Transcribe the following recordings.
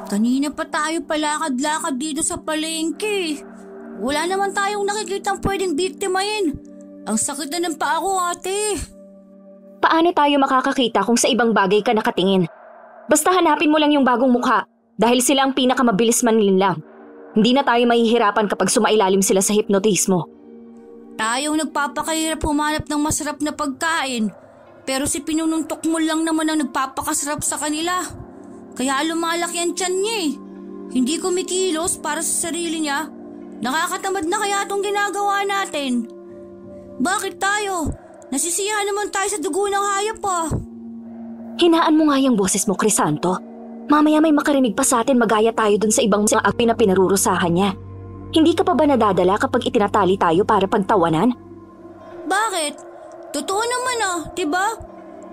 Kanina pa tayo palakad-lakad dito sa palengke. Wala naman tayong nakikitang pwedeng biktimahin. Ang sakit na ng paa ko, ate. Paano tayo makakakita kung sa ibang bagay ka nakatingin? Basta hanapin mo lang yung bagong mukha dahil sila ang pinakamabilis manlinlang. Hindi na tayo mahihirapan kapag sumailalim sila sa hipnotismo. Tayong nagpapakahirap humanap ng masarap na pagkain, pero si Pinununtok mo lang naman ang nagpapakasarap sa kanila. Kaya lumalaki ang tiyan niya eh. Hindi kumikilos para sa sarili niya. Nakakatamad na kaya itong ginagawa natin. Bakit tayo? Nasisiyahan naman tayo sa dugo ng hayop ah. Hinaan mo nga yung boses mo, Crisanto. Mamaya may makarinig pa sa atin magaya tayo dun sa ibang akpi na pinarurusahan niya. Hindi ka pa ba nadadala kapag itinatali tayo para pagtawanan? Bakit? Totoo naman ah, diba?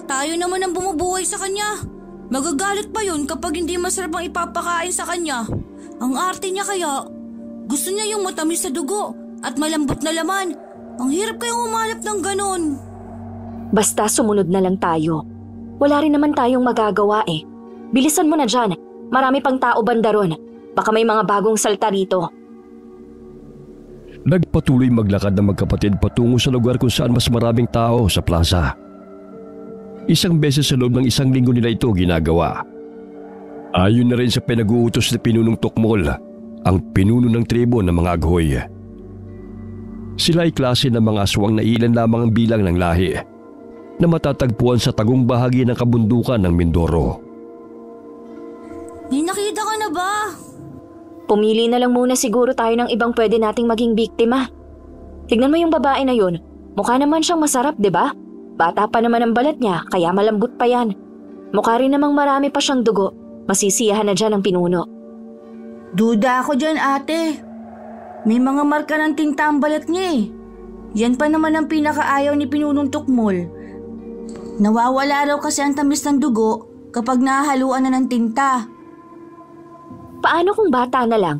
Tayo naman ang bumubuhay sa kanya. Magagalit pa yun kapag hindi masarap ang ipapakain sa kanya. Ang arte niya kaya. Gusto niya yung matamis sa dugo at malambot na laman. Ang hirap kayong umalap ng ganon. Basta sumunod na lang tayo. Wala rin naman tayong magagawa eh. Bilisan mo na dyan. Marami pang tao banda ron. Baka may mga bagong salta rito. Nagpatuloy maglakad ng magkapatid patungo sa lugar kung saan mas maraming tao sa plaza. Isang beses sa loob ng 1 linggo nila ito ginagawa. Ayon na rin sa pinag-uutos na Pinunong Tukmol, ang pinuno ng tribo ng mga Aghoy. Sila ay klase ng mga aswang na ilan lamang ang bilang ng lahi na matatagpuan sa tagong bahagi ng kabundukan ng Mindoro. May nakita ka na ba? Pumili na lang muna siguro tayo ng ibang pwede nating maging biktima. Tignan mo yung babae na yun. Mukha naman siyang masarap, di ba? Bata pa naman ang balat niya, kaya malambot pa yan. Mukha rin namang marami pa siyang dugo. Masisiyahan na dyan ang pinuno. Duda ako dyan, ate. May mga marka ng tinta ang balat niya eh. Yan pa naman ang pinakaayaw ni Pinunong Tukmol. Nawawala raw kasi ang tamis ng dugo kapag nahahaluan na ng tinta. Paano kung bata na lang?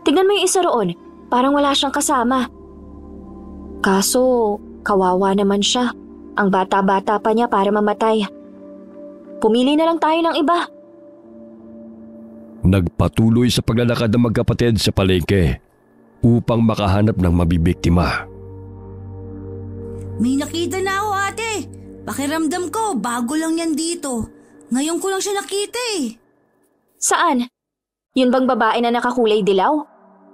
Tignan mo yung isa roon, parang wala siyang kasama. Kaso, kawawa naman siya. Ang bata-bata pa niya para mamatay. Pumili na lang tayo ng iba. Nagpatuloy sa paglalakad ng magkapatid sa palengke upang makahanap ng mabibiktima. May nakita na ako, ate. Pakiramdam ko, bago lang yan dito. Ngayon ko lang siya nakita eh. Saan? Yun bang babae na nakakulay dilaw?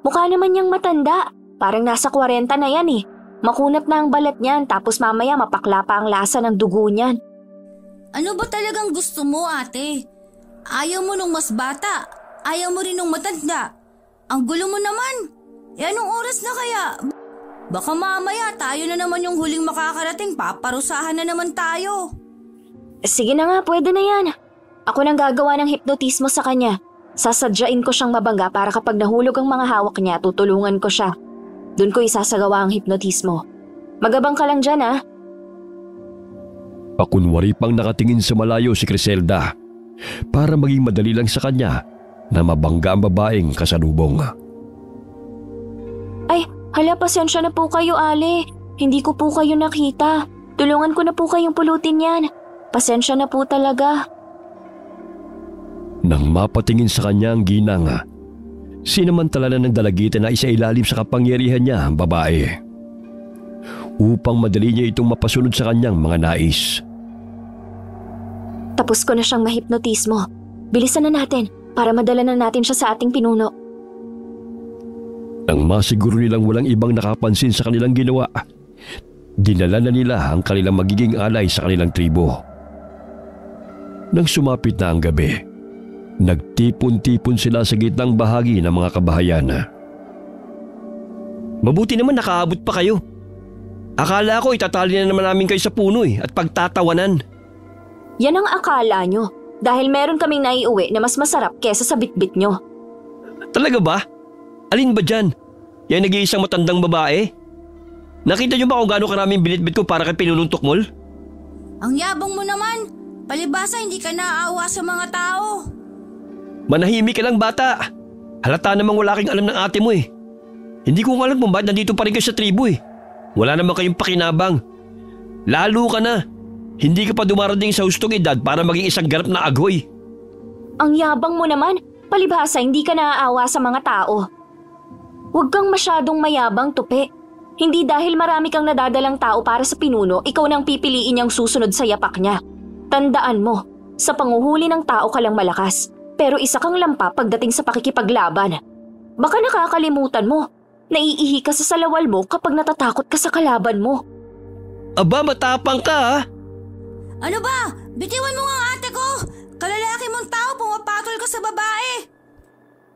Mukha naman niyang matanda. Parang nasa 40 na yan eh. Makunat na ang balat niyan tapos mamaya mapakla pa ang lasa ng dugo niyan. Ano ba talagang gusto mo, ate? Ayaw mo nung mas bata. Ayaw mo rin nung matanda. Ang gulo mo naman. E anong oras na kaya? Baka mamaya tayo na naman yung huling makakarating. Paparusahan na naman tayo. Sige na nga, pwede na yan. Ako nang gagawa ng hipnotismo sa kanya. Sasadyain ko siyang mabangga para kapag nahulog ang mga hawak niya, tutulungan ko siya. Doon ko isasagawa ang hipnotismo. Magabang ka lang dyan, ha? Pakunwari pang nakatingin sa malayo si Criselda para maging madali lang sa kanya na mabangga ang babaeng kasalubong. Ay, hala, pasensya na po kayo, Ale. Hindi ko po kayo nakita. Tulungan ko na po kayong pulutin yan. Pasensya na po talaga. Nang mapatingin sa kanya ang ginang, sinamantala na ng dalagitan na isailalim sa kapangyarihan niya ang babae upang madali niya itong mapasunod sa kanyang mga nais. Tapos ko na siyang mahipnotismo. Bilisan na natin para madala na natin siya sa ating pinuno. Nang masiguro nilang walang ibang nakapansin sa kanilang ginawa, dinala na nila ang kanilang magiging alay sa kanilang tribo. Nang sumapit na ang gabi, nagtipon-tipon sila sa gitnang bahagi ng mga kabahayan. Mabuti naman nakaabot pa kayo. Akala ko itatali na naman namin kayo sa puno at pagtatawanan. Yan ang akala nyo. Dahil meron kaming naiuwi na mas masarap kesa sa bitbit nyo. Talaga ba? Alin ba dyan? Yan nag-iisang matandang babae? Nakita nyo ba kung gaano karaming binitbit ko para kay Pinunong Tukmol? Ang yabang mo naman. Palibasa hindi ka naaawa sa mga tao. Manahimik ka lang, bata. Halata namang wala kang alam ng ate mo eh. Hindi ko alam kung ba't nandito pa rin kayo sa tribo eh. Wala naman kayong pakinabang. Lalo ka na. Hindi ka pa dumarating sa hustong edad para maging isang ganap na aghoy. Ang yabang mo naman. Palibhasa, hindi ka naaawa sa mga tao. Huwag kang masyadong mayabang, Tupi. Hindi dahil marami kang nadadalang tao para sa pinuno, ikaw nang pipiliin niyang susunod sa yapak niya. Tandaan mo, sa panguhuli ng tao ka lang malakas, pero isa kang lampa pagdating sa pakikipaglaban. Baka nakakalimutan mo, naiihi ka sa salawal mo kapag natatakot ka sa kalaban mo. Aba, matapang ka ha? Ano ba? Bitiwan mo nga ang ate ko! Kalalaki mong tao, pumapatol ka sa babae!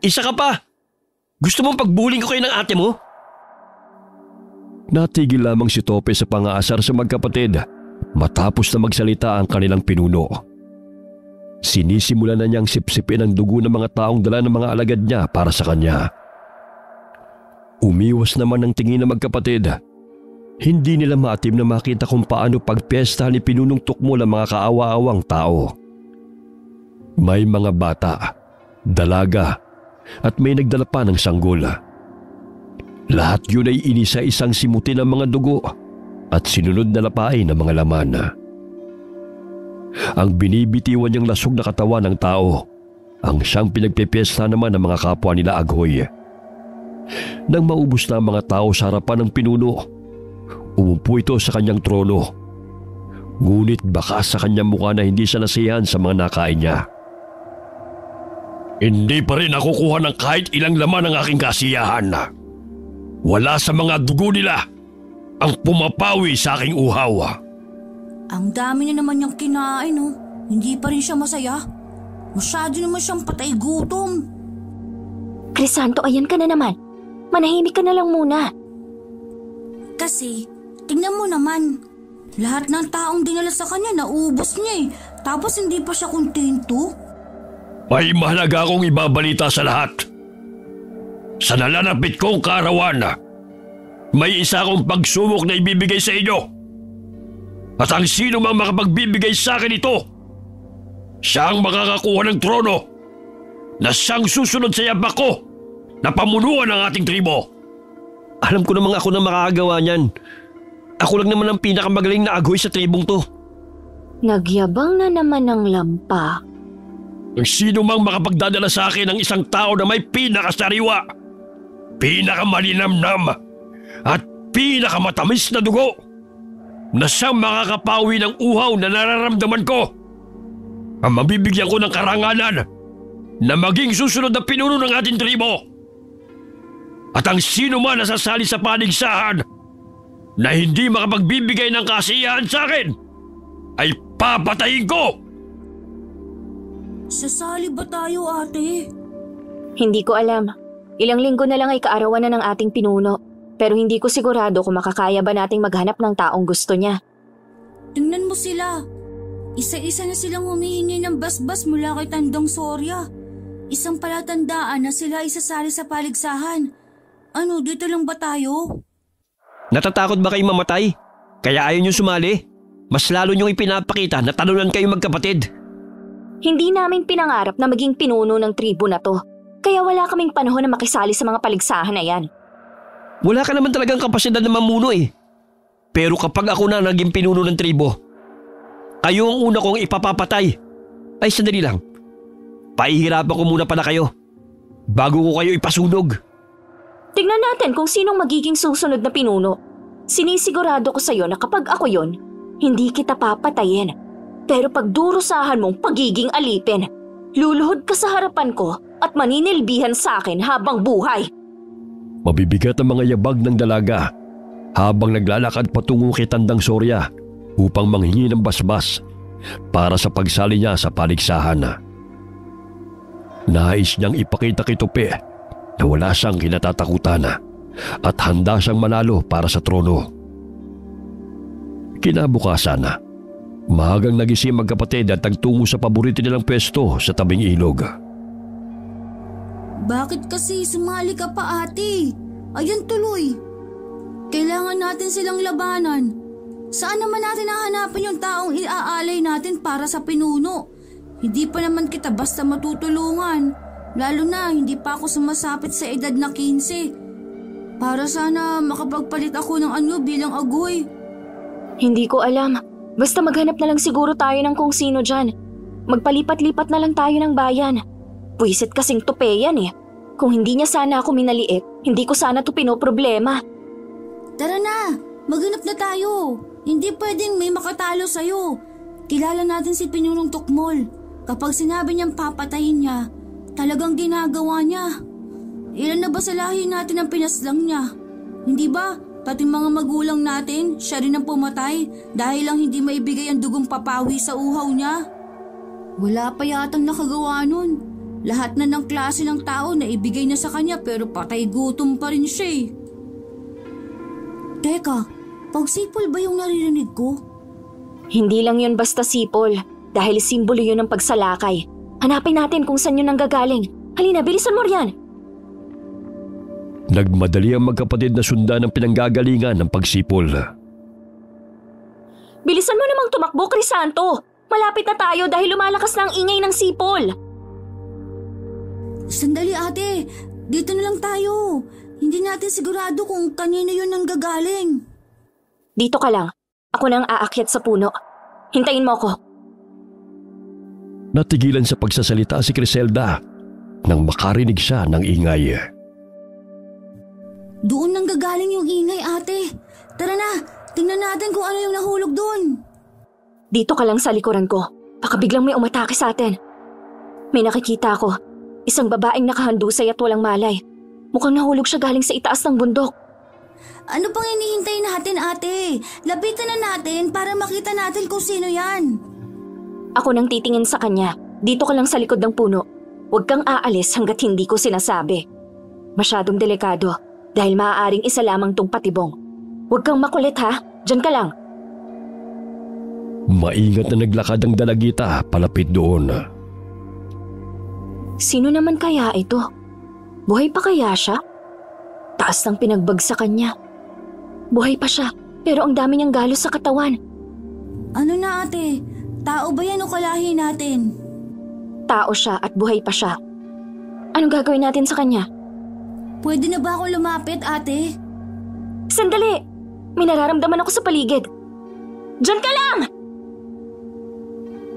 Isa ka pa! Gusto mong pagbuling ko kayo ng ate mo? Natigil lamang si Tope sa pangaasar sa magkapatid matapos na magsalita ang kanilang pinuno. Sinisimulan na niyang sipsipin ang dugo ng mga taong dala ng mga alagad niya para sa kanya. Umiwas naman ang tingin ng magkapatid. Hindi nila maatim na makita kung paano pagpiestahan ni Pinunong Tukmol ang mga kaawa-awang tao. May mga bata, dalaga, at may nagdala pa ng sanggol. Lahat yun ay inisa-isang simutin ng mga dugo at sinunod na lapain ng mga laman. Ang binibitiwan niyang lasog na katawan ng tao, ang siyang pinagpipiesta naman ng mga kapwa nila Aghoy. Nang maubos na ang mga tao sa harapan ng pinuno, umupo ito sa kanyang trono. Ngunit baka sa kanyang mukha na hindi siya nasiyahan sa mga nakain niya. Hindi pa rin nakukuha ng kahit ilang laman ng aking kasiyahan. Wala sa mga dugo nila ang pumapawi sa aking uhaw. Ang dami na naman niyang kinain, oh. Hindi pa rin siya masaya. Masyado naman siyang patay gutom. Crisanto, ayan ka na naman. Manahimik ka na lang muna. Kasi, tingnan mo naman. Lahat ng taong dinala sa kanya, naubos niya eh. Tapos hindi pa siya kontento. May mahalaga akong ibabalita sa lahat. Sa nalalapit kong kaarawan, may isa akong pagsubok na ibibigay sa inyo. At ang sino mang makapagbibigay sa akin ito, siyang makakakuha ng trono na siyang susunod sa yapak ko na pamunuan ng ating tribo. Alam ko namang ako na makakagawa niyan. Ako lang naman ang pinakamagaling na Aghoy sa tribong to. Nagyabang na naman ng lampa. Ang sino mang makapagdadala sa akin ng isang tao na may pinakasariwa, pinakamalinamnam at pinakamatamis na dugo na siyang makakapawi ng uhaw na nararamdaman ko, ang mabibigyan ko ng karangalan na maging susunod na pinuno ng ating tribo. At ang sino man na sasali sa paligsahan na hindi makapagbibigay ng kasiyahan sa akin ay papatayin ko. Sasali ba tayo, ate? Hindi ko alam. Ilang linggo na lang ay kaarawan na ng ating pinuno. Pero hindi ko sigurado kung makakaya ba nating maghanap ng taong gusto niya. Tingnan mo sila. Isa-isa na silang humihingi ng basbas mula kay Tandang Sorya. Isang palatandaan na sila isasali sa paligsahan. Ano, dito lang ba tayo? Natatakot ba kayong mamatay? Kaya ayaw niyo sumali? Mas lalo niyong ipinapakita na talunan kayong magkapatid. Hindi namin pinangarap na maging pinuno ng tribo na to. Kaya wala kaming panahon na makisali sa mga paligsahan na yan. Wala ka naman talagang kapasidad na mamuno eh. Pero kapag ako na naging pinuno ng tribo, kayo ang una kong ipapapatay. Ay, sandali lang. Paihirapan ko muna pala kayo bago ko kayo ipasunog. Tignan natin kung sinong magiging susunod na pinuno. Sinisigurado ko sa'yo na kapag ako yon, hindi kita papatayin. Pero pagdurusahan mong pagiging alipin, luluhod ka sa harapan ko at maninilbihan sa akin habang buhay. Mabibigat ang mga yabag ng dalaga habang naglalakad patungo kay Tandang Sorya upang manghingi ng basbas para sa pagsali niya sa paligsahan. Nais niyang ipakita kay Tope na wala siyang kinatatakutan at handa siyang manalo para sa trono. Kinabukasan, maagang nagising magkapatid at nagtungo sa paborito nilang pwesto sa tabing ilog. Bakit kasi sumali ka pa, ate? Ayan tuloy. Kailangan natin silang labanan. Saan naman natin hahanapin yung taong iaalay natin para sa pinuno? Hindi pa naman kita basta matutulungan. Lalo na hindi pa ako sumasapit sa edad na 15. Para sana makapagpalit ako ng anyo bilang Aghoy. Hindi ko alam. Basta maghanap na lang siguro tayo ng kung sino dyan. Magpalipat-lipat na lang tayo ng bayan. Buwisit kasing tupe yan eh. Kung hindi niya sana ako minaliit, hindi ko sana to pinoproblema. Tara na, maghanap na tayo. Hindi pwedeng may makatalo sa'yo. Kilala natin si Pinunong Tukmol. Kapag sinabi niyang papatayin niya, talagang ginagawa niya. Ilan na ba sa lahi natin ang pinaslang niya? Hindi ba? Pati mga magulang natin, siya rin ang pumatay dahil lang hindi maibigay ang dugong papawi sa uhaw niya. Wala pa yatang nakagawa nun. Lahat na ng klase ng tao na ibigay na sa kanya pero patay gutom pa rin siya eh. Teka, pagsipol ba yung naririnig ko? Hindi lang yun basta sipol, dahil simbolo yun ng pagsalakay. Hanapin natin kung saan yun nanggagaling. Halina, bilisan mo riyan. Nagmadali ang magkapatid na sundan ng pinanggagalingan ng pagsipol. Bilisan mo namang tumakbo, Crisanto. Malapit na tayo dahil lumalakas na ang ingay ng sipol. Sandali ate, dito na lang tayo. Hindi natin sigurado kung kanino yun nanggagaling. Dito ka lang. Ako nang aakyat sa puno. Hintayin mo ako. Natigilan sa pagsasalita si Criselda nang makarinig siya ng ingay. Doon nanggagaling yung ingay ate. Tara na, tingnan natin kung ano yung nahulog doon. Dito ka lang sa likuran ko. Baka biglang may umatake sa atin. May nakikita ako. Isang babaeng nakahandusay at walang malay. Mukhang nahulog siya galing sa itaas ng bundok. Ano pang hinihintay natin ate? Lapitan na natin para makita natin kung sino yan. Ako nang titingin sa kanya. Dito ka lang sa likod ng puno. Huwag kang aalis hanggat hindi ko sinasabi. Masyadong delikado dahil maaaring isa lamang tong patibong. Huwag kang makulit ha. Diyan ka lang. Maingat na naglakad ang dalagita palapit doon. Sino naman kaya ito? Buhay pa kaya siya? Taas ng pinagbagsakan niya. Buhay pa siya, pero ang dami niyang galos sa katawan. Ano na ate? Tao ba yan o kalahi natin? Tao siya at buhay pa siya. Anong gagawin natin sa kanya? Pwede na ba ako lumapit ate? Sandali! May nararamdaman ako sa paligid. Diyan ka lang!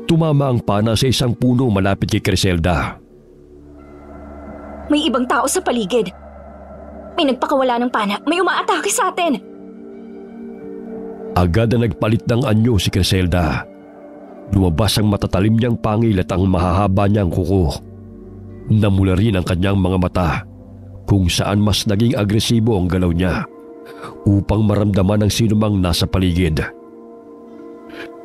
Tumama ang pana sa isang puno malapit kay Criselda. May ibang tao sa paligid. May nagpakawala ng pana. May umaatake sa atin. Agad na nagpalit ng anyo si Criselda. Lumabas ang matatalim niyang pangil at ang mahahaba niyang kuko. Namula rin ang kanyang mga mata kung saan mas naging agresibo ang galaw niya upang maramdaman ang sinumang nasa paligid.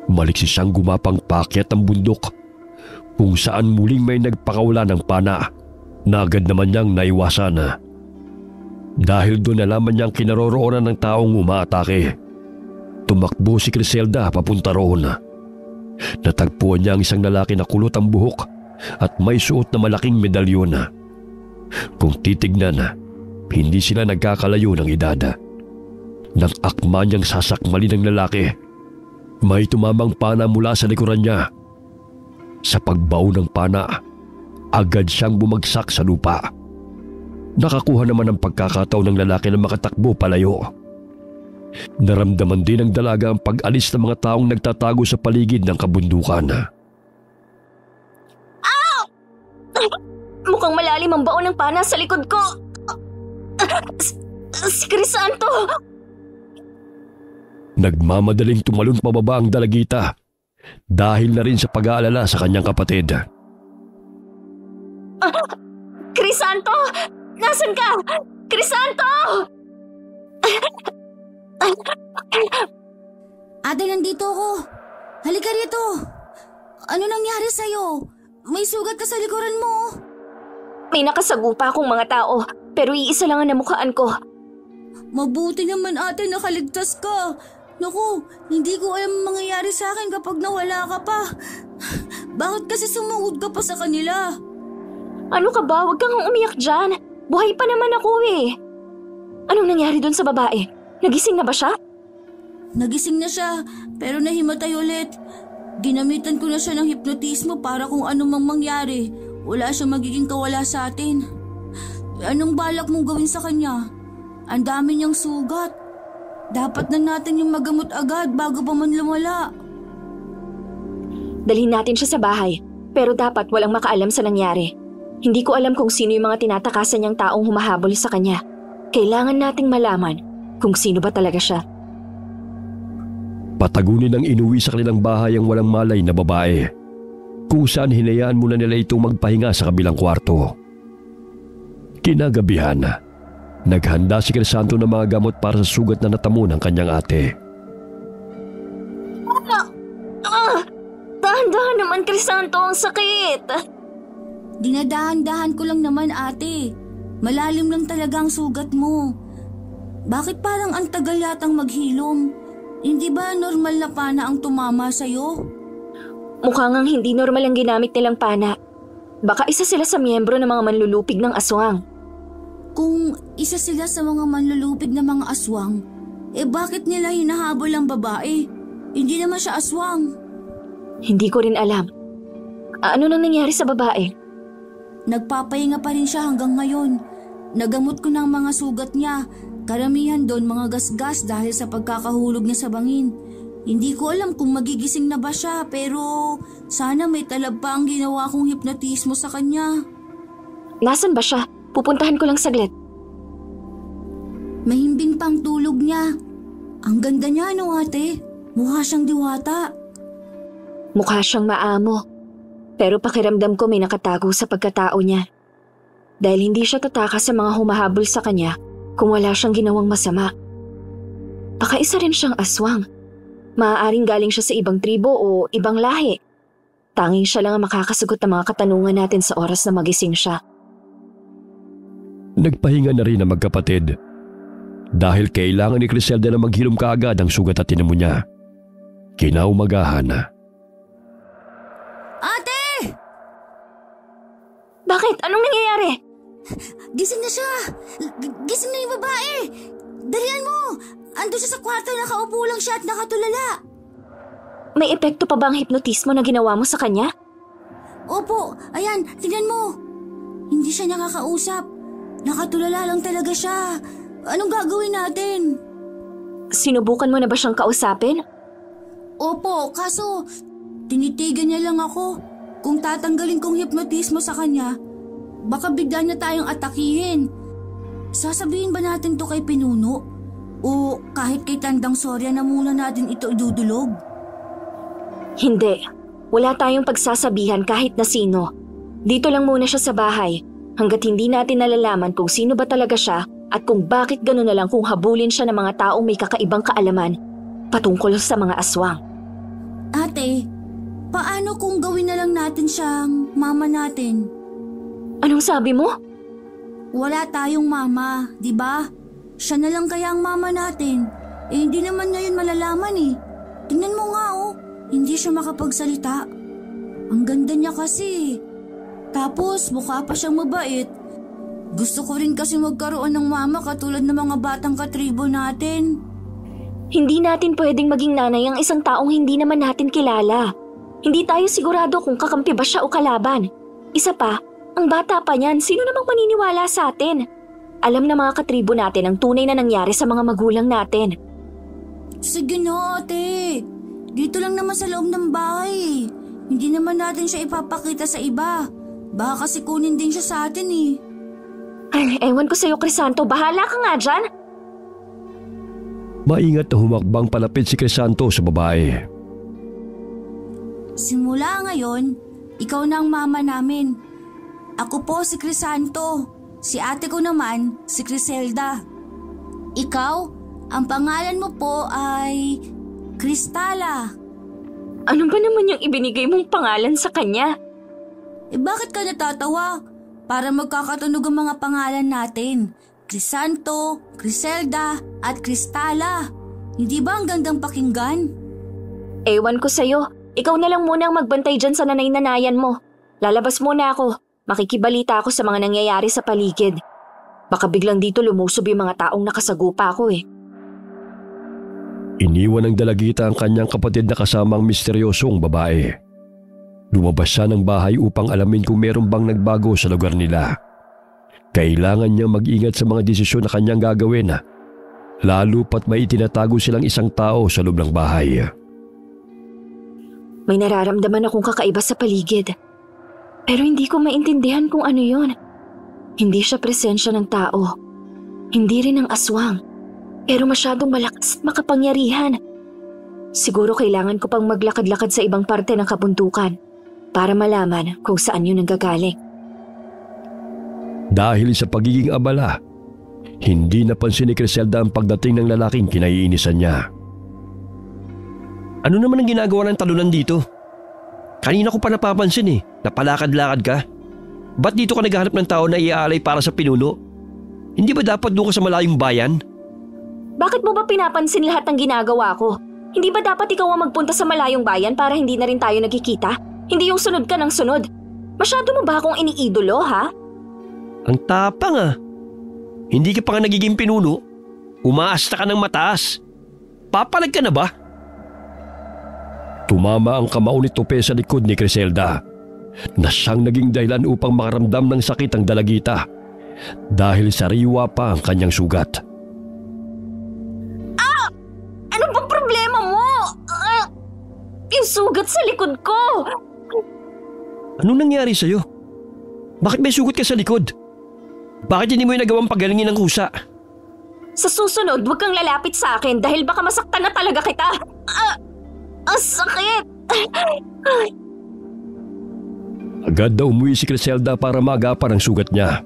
Maliksi siyang gumapang paakyat ang bundok kung saan muling may nagpakawala ng pana na agad naman niyang naiwasan. Dahil doon nalaman niyang kinaroroonan ng taong umaatake. Tumakbo si Criselda papunta roon. Natagpuan niya ang isang lalaki na kulot ang buhok at may suot na malaking medalyon. Kung titignan, hindi sila nagkakalayo ng edad. Nang akma niyang sasakmalin ng lalaki, may tumamang pana mula sa likuran niya. Sa pagbaw ng pana, agad siyang bumagsak sa lupa. Nakakuha naman ang pagkakataon ng lalaki na makatakbo palayo. Naramdaman din ng dalaga ang pag-alis ng mga taong nagtatago sa paligid ng kabundukan. Ow! Mukhang malalim ang baon ng pana sa likod ko. Si Crisanto! Nagmamadaling tumalon pababa ang dalagita dahil na rin sa pag-aalala sa kanyang kapatid. Crisanto! Nasaan ka? Crisanto! Ate, nandito ako. Halika rito. Ano nangyari sa'yo? May sugat ka sa likuran mo. May nakasagupa akong mga tao, pero iisa lang ang namukhaan ko. Mabuti naman ate, nakaligtas ka. Naku, hindi ko alam ang mangyayari sa akin kapag nawala ka pa. Bakit kasi sumugod ka pa sa kanila? Ano ka ba? Huwag kang umiyak dyan. Buhay pa naman ako eh. Anong nangyari dun sa babae? Nagising na ba siya? Nagising na siya, pero nahimatay ulit. Ginamitan ko na siya ng hipnotismo para kung ano mang mangyari, wala siyang magiging kawala sa atin. Anong balak mong gawin sa kanya? Ang dami niyang sugat. Dapat na natin yung magamot agad bago pa man lumala. Dalhin natin siya sa bahay, pero dapat walang makaalam sa nangyari. Hindi ko alam kung sino yung mga tinatakasan niyang taong humahabol sa kanya. Kailangan nating malaman kung sino ba talaga siya. Patagunin ang inuwi sa kanilang bahay ang walang malay na babae, kung saan hinayaan muna nila itong magpahinga sa kabilang kwarto. Kinagabihan, naghanda si Crisanto ng mga gamot para sa sugat na natamo ng kanyang ate. Dahan-dahan naman, Crisanto, ang sakit. Dinadahan-dahan ko lang naman, ate. Malalim lang talaga ang sugat mo. Bakit parang ang tagal yatang maghilom? Hindi ba normal na pana ang tumama sa'yo? Mukhang ang hindi normal ang ginamit nilang pana. Baka isa sila sa miyembro ng mga manlulupig ng aswang. Kung isa sila sa mga manlulupig ng mga aswang, bakit nila hinahabol ang babae? Hindi naman siya aswang. Hindi ko rin alam. Ano nang nangyari sa babae? Nagpapahinga pa rin siya hanggang ngayon. Nagamot ko ng mga sugat niya. Karamihan doon mga gasgas dahil sa pagkakahulog niya sa bangin. Hindi ko alam kung magigising na ba siya, pero sana may talab pa ang ginawa kong hipnotismo sa kanya. Nasaan ba siya? Pupuntahan ko lang saglit. Mahimbing pang tulog niya. Ang ganda niya, no, ate? Mukha siyang diwata. Mukha siyang maamo. Pero pakiramdam ko may nakatago sa pagkatao niya. Dahil hindi siya tatakas sa mga humahabol sa kanya kung wala siyang ginawang masama. Baka isa rin siyang aswang. Maaaring galing siya sa ibang tribo o ibang lahi. Tanging siya lang ang makakasagot ng mga katanungan natin sa oras na magising siya. Nagpahinga na rin ang magkapatid dahil kailangan ni Criselda na maghilom kaagad ang sugat at tinamo niya. Kinaumagahan. Ate! Bakit? Anong nangyayari? Gising na siya! Gising na yung babae! Dalian mo! Ando siya sa kwarto, nakaupo lang siya at nakatulala. May epekto pa ba ang hipnotismo na ginawa mo sa kanya? Opo, ayan, tingnan mo. Hindi siya nakakausap. Nakatulala lang talaga siya. Anong gagawin natin? Sinubukan mo na ba siyang kausapin? Opo, kaso tinitigan niya lang ako. Kung tatanggalin kong hipnotismo sa kanya, baka bigla niya tayong atakihin. Sasabihin ba natin to kay Pinuno? O kahit kay Tandang Soria na muna natin ito idudulog? Hindi. Wala tayong pagsasabihan kahit na sino. Dito lang muna siya sa bahay hanggat hindi natin nalalaman kung sino ba talaga siya at kung bakit gano'n na lang kung habulin siya ng mga taong may kakaibang kaalaman patungkol sa mga aswang. Ate, paano kung gawin na lang natin siyang mama natin? Anong sabi mo? Wala tayong mama, di ba? Siya na lang kaya ang mama natin. Hindi naman niya yun malalaman eh. Tingnan mo nga oh, hindi siya makapagsalita. Ang ganda niya kasi. Tapos mukha pa siyang mabait. Gusto ko rin kasi magkaroon ng mama katulad ng mga batang katribo natin. Hindi natin pwedeng maging nanay ang isang taong hindi naman natin kilala. Hindi tayo sigurado kung kakampi ba siya o kalaban. Isa pa, ang bata pa niyan, sino namang maniniwala sa atin? Alam na mga katribo natin ang tunay na nangyari sa mga magulang natin. Sige na ate, dito lang naman sa loob ng bahay. Hindi naman natin siya ipapakita sa iba. Baka kasi kunin din siya sa atin eh. Ay, ewan ko sa'yo, Crisanto, bahala ka nga dyan. Maingat na humakbang palapit si Crisanto sa babae. Simula ngayon, ikaw na ang mama namin. Ako po si Crisanto. Si ate ko naman, si Criselda. Ikaw, ang pangalan mo po ay Cristala. Ano ba naman yung ibinigay mong pangalan sa kanya? Bakit ka natatawa? Para magkakatunog ang mga pangalan natin. Crisanto, Criselda, at Cristala. Hindi ba ang gandang pakinggan? Ewan ko sa'yo. Ikaw na lang muna ang magbantay dyan sa nanay-nanayan mo. Lalabas muna ako. Makikibalita ako sa mga nangyayari sa paligid. Baka biglang dito lumusob yung mga taong nakasagupa ako eh. Iniwan ng dalagita ang kanyang kapatid na kasamang misteryosong babae. Lumabas siya ng bahay upang alamin kung meron bang nagbago sa lugar nila. Kailangan niyang mag-ingat sa mga desisyon na kanyang gagawin, lalo pat may itinatago silang isang tao sa loob ng bahay. May nararamdaman akong kakaiba sa paligid. Pero hindi ko maintindihan kung ano yon. Hindi siya presensya ng tao. Hindi rin ng aswang. Pero masyadong malakas at makapangyarihan. Siguro kailangan ko pang maglakad-lakad sa ibang parte ng kabundukan para malaman kung saan yun nanggagaling. Dahil sa pagiging abala, hindi napansin ni Criselda ang pagdating ng lalaking kinaiinisan niya. Ano naman ang ginagawa ng talunan dito? Kanina ko pa napapansin napalakad-lakad ka. Ba't dito ka naghahanap ng tao na iaalay para sa pinuno? Hindi ba dapat doon ka sa malayong bayan? Bakit mo ba pinapansin lahat ng ginagawa ko? Hindi ba dapat ikaw ang magpunta sa malayong bayan para hindi na rin tayo nagkikita? Hindi yung sunod ka ng sunod. Masyado mo ba akong iniidolo, ha? Ang tapang Hindi ka pa nga nagiging pinuno. Umaasta ka ng mataas. Papalag ka na ba? Tumama ang kamao ni Tope sa likod ni Criselda na siyang naging dahilan upang makaramdam ng sakit ang dalagita dahil sariwa pa ang kanyang sugat. Ano bang problema mo? Yung sugat sa likod ko! Anong nangyari sa'yo? Bakit may sugat ka sa likod? Bakit hindi mo yung nagawang pagalingin ng kusa? Sa susunod, huwag kang lalapit sa akin dahil baka masaktan na talaga kita. Ang sakit! Agad na umuwi si Criselda para magapan ang sugat niya.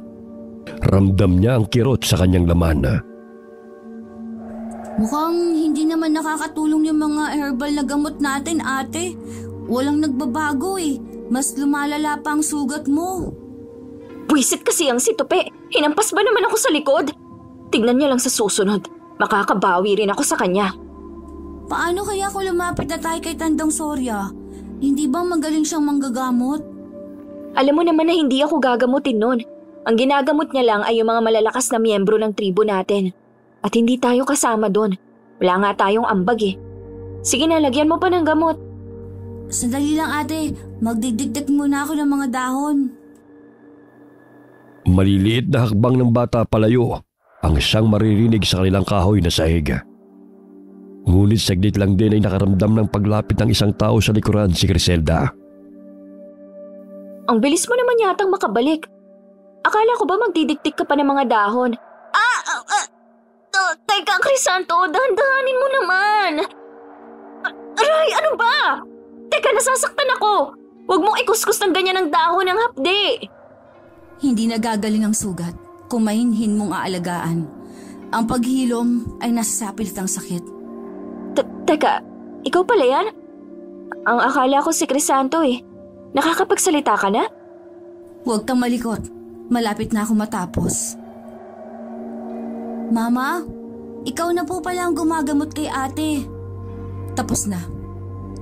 Ramdam niya ang kirot sa kanyang laman. Mukhang hindi naman nakakatulong yung mga herbal na gamot natin, ate. Walang nagbabago Mas lumalala pa ang sugat mo. Buwisit kasi ang si Tope. Hinampas ba naman ako sa likod? Tignan niya lang sa susunod. Makakabawi rin ako sa kanya. Paano kaya kung lumapit na tayo kay Tandang Sorya? Hindi ba magaling siyang manggagamot? Alam mo naman na hindi ako gagamutin nun. Ang ginagamot niya lang ay yung mga malalakas na miyembro ng tribo natin. At hindi tayo kasama doon. Wala nga tayong ambag Sige na, lagyan mo pa ng gamot. Sandali lang ate, magdidikdik muna ako ng mga dahon. Maliliit na hakbang ng bata palayo ang siyang maririnig sa kanilang kahoy na sahig. Ngunit saglit lang din ay nakaramdam ng paglapit ng isang tao sa likuran si Criselda. Ang bilis mo naman yatang makabalik. Akala ko ba magdidiktik ka pa ng mga dahon? Teka, Crisanto, dahan-dahanin mo naman. Aray, ano ba? Teka, nasasaktan ako. Huwag mong ikuskus ng ganyan ng dahon ng hapde. Hindi nagagaling ang sugat kung mahinhin mong aalagaan. Ang paghilom ay nasasapit ang sakit. Teka, ikaw pala yan? Ang akala ko si Crisanto Nakakapagsalita ka na? Huwag kang malikot. Malapit na ako matapos. Mama, ikaw na po pala ang gumagamot kay ate. Tapos na.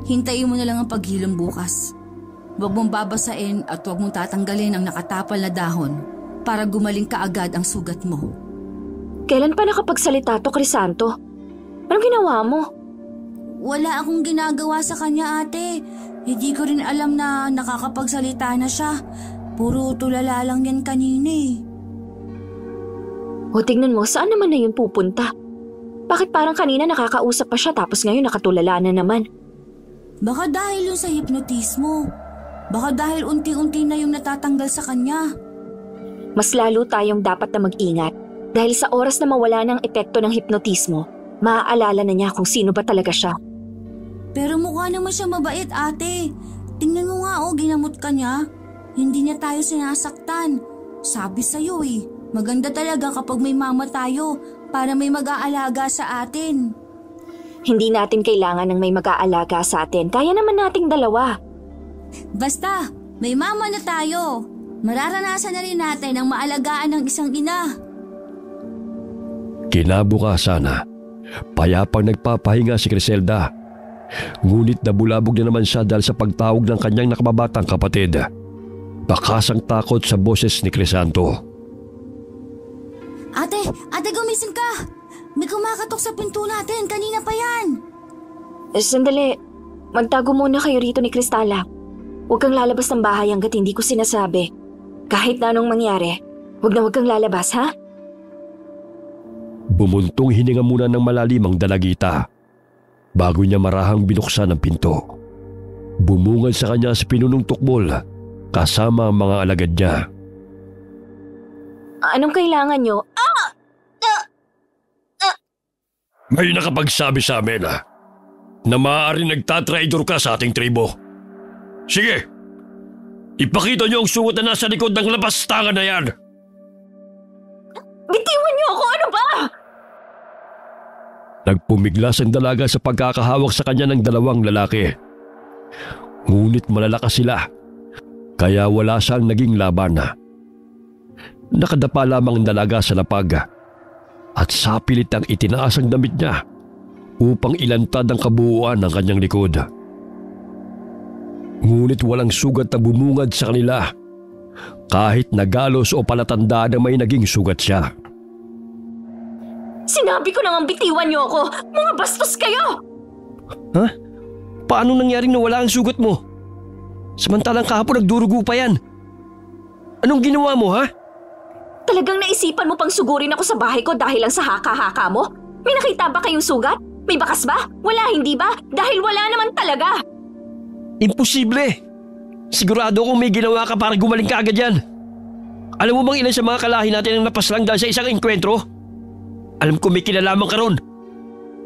Hintayin mo na lang ang paghilom bukas. Huwag mong babasain at huwag mong tatanggalin ang nakatapal na dahon para gumaling kaagad ang sugat mo. Kailan pa nakapagsalita to, Crisanto? Anong ginawa mo? Wala akong ginagawa sa kanya, ate. Hindi ko rin alam na nakakapagsalita na siya. Puro tulala lang yan kanina O tignan mo, saan naman na yun pupunta? Bakit parang kanina nakakausap pa siya tapos ngayon nakatulala na naman? Baka dahil yun sa hipnotismo. Baka dahil unti-unti na yung natatanggal sa kanya. Mas lalo tayong dapat na mag-ingat dahil sa oras na mawala ng epekto ng hipnotismo, maaalala na niya kung sino ba talaga siya. Pero mukha naman siya mabait, ate. Tingnan mo nga ginamot ka niya. Hindi niya tayo sinasaktan. Sabi sa'yo maganda talaga kapag may mama tayo para may mag-aalaga sa atin. Hindi natin kailangan ng may mag-aalaga sa atin. Kaya naman nating dalawa. Basta, may mama na tayo. Mararanasan na rin natin ang maalagaan ng isang ina. Kinabukasan, payapang nagpapahinga si Criselda. Ngunit nabulabog na naman siya dahil sa pagtawag ng kanyang nakababatang kapatid. Bakas ang takot sa boses ni Crisanto. Ate gumising ka! May kumakatok sa pinto natin, kanina pa yan! Sandali, magtago muna kayo rito ni Cristala. Huwag kang lalabas ng bahay hanggat hindi ko sinasabi. Kahit na anong mangyari, huwag kang lalabas, ha? Bumuntong hininga muna ng malalim ang dalagita bago niya marahang binuksan ang pinto. Bumungad sa kanya si pinunong tukmol kasama ang mga alagad niya. Anong kailangan nyo? May nakapagsabi sa amin na maaaring nagtatraidor ka sa ating tribo. Sige, ipakita niyo ang suot na nasa likod ng lapastangan na yan. Bitiwan niyo ako! Ano ba? Nagpumiglas ang dalaga sa pagkakahawak sa kanya ng dalawang lalaki. Ngunit malalakas sila, kaya wala siyang naging laban. Nakadapa lamang ang dalaga sa lapag at sapilit ang itinaas ang damit niya upang ilantad ang kabuuan ng kanyang likod. Ngunit walang sugat na bumungad sa kanila, kahit nagalos o palatanda na may naging sugat siya. Sinabi ko nang bitiwan niyo ako! Mga bastos kayo! Ha? Paano nangyari na wala ang sugat mo? Samantalang kahapon nagdurugo pa yan. Anong ginawa mo, ha? Talagang naisipan mo pang sugurin ako sa bahay ko dahil lang sa haka-haka mo? May nakita ba kayong sugat? May bakas ba? Wala, hindi ba? Dahil wala naman talaga! Imposible! Sigurado akong may ginawa ka para gumaling ka agad yan. Alam mo bang ilan sa mga kalahi natin ang napaslang dahil sa isang enkwentro? Alam ko may kinalaman ka ron.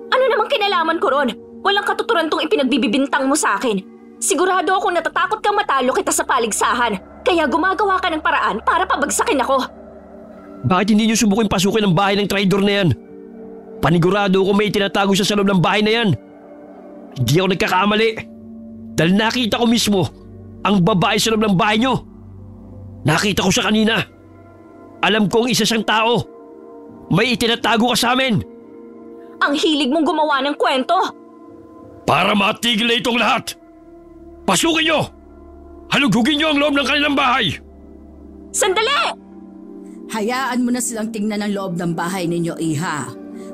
Ano namang kinalaman ko ron? Walang katuturan tong ipinagbibibintang mo sa akin. Sigurado akong natatakot kang matalo kita sa paligsahan. Kaya gumagawa ka ng paraan para pabagsakin ako. Bakit hindi niyo subukin pasukin ang bahay ng traidor na yan? Panigurado ako may tinatago siya sa loob ng bahay na yan. Hindi ako nagkakamali. Dahil nakita ko mismo ang babae sa loob ng bahay niyo. Nakita ko siya kanina. Alam kong isa siyang tao. May itinatago ka sa amin. Ang hilig mong gumawa ng kwento. Para matigil na itong lahat, pasukin niyo! Halugugin niyo ang loob ng kanilang bahay! Sandali! Hayaan mo na silang tingnan ang loob ng bahay ninyo, Iha.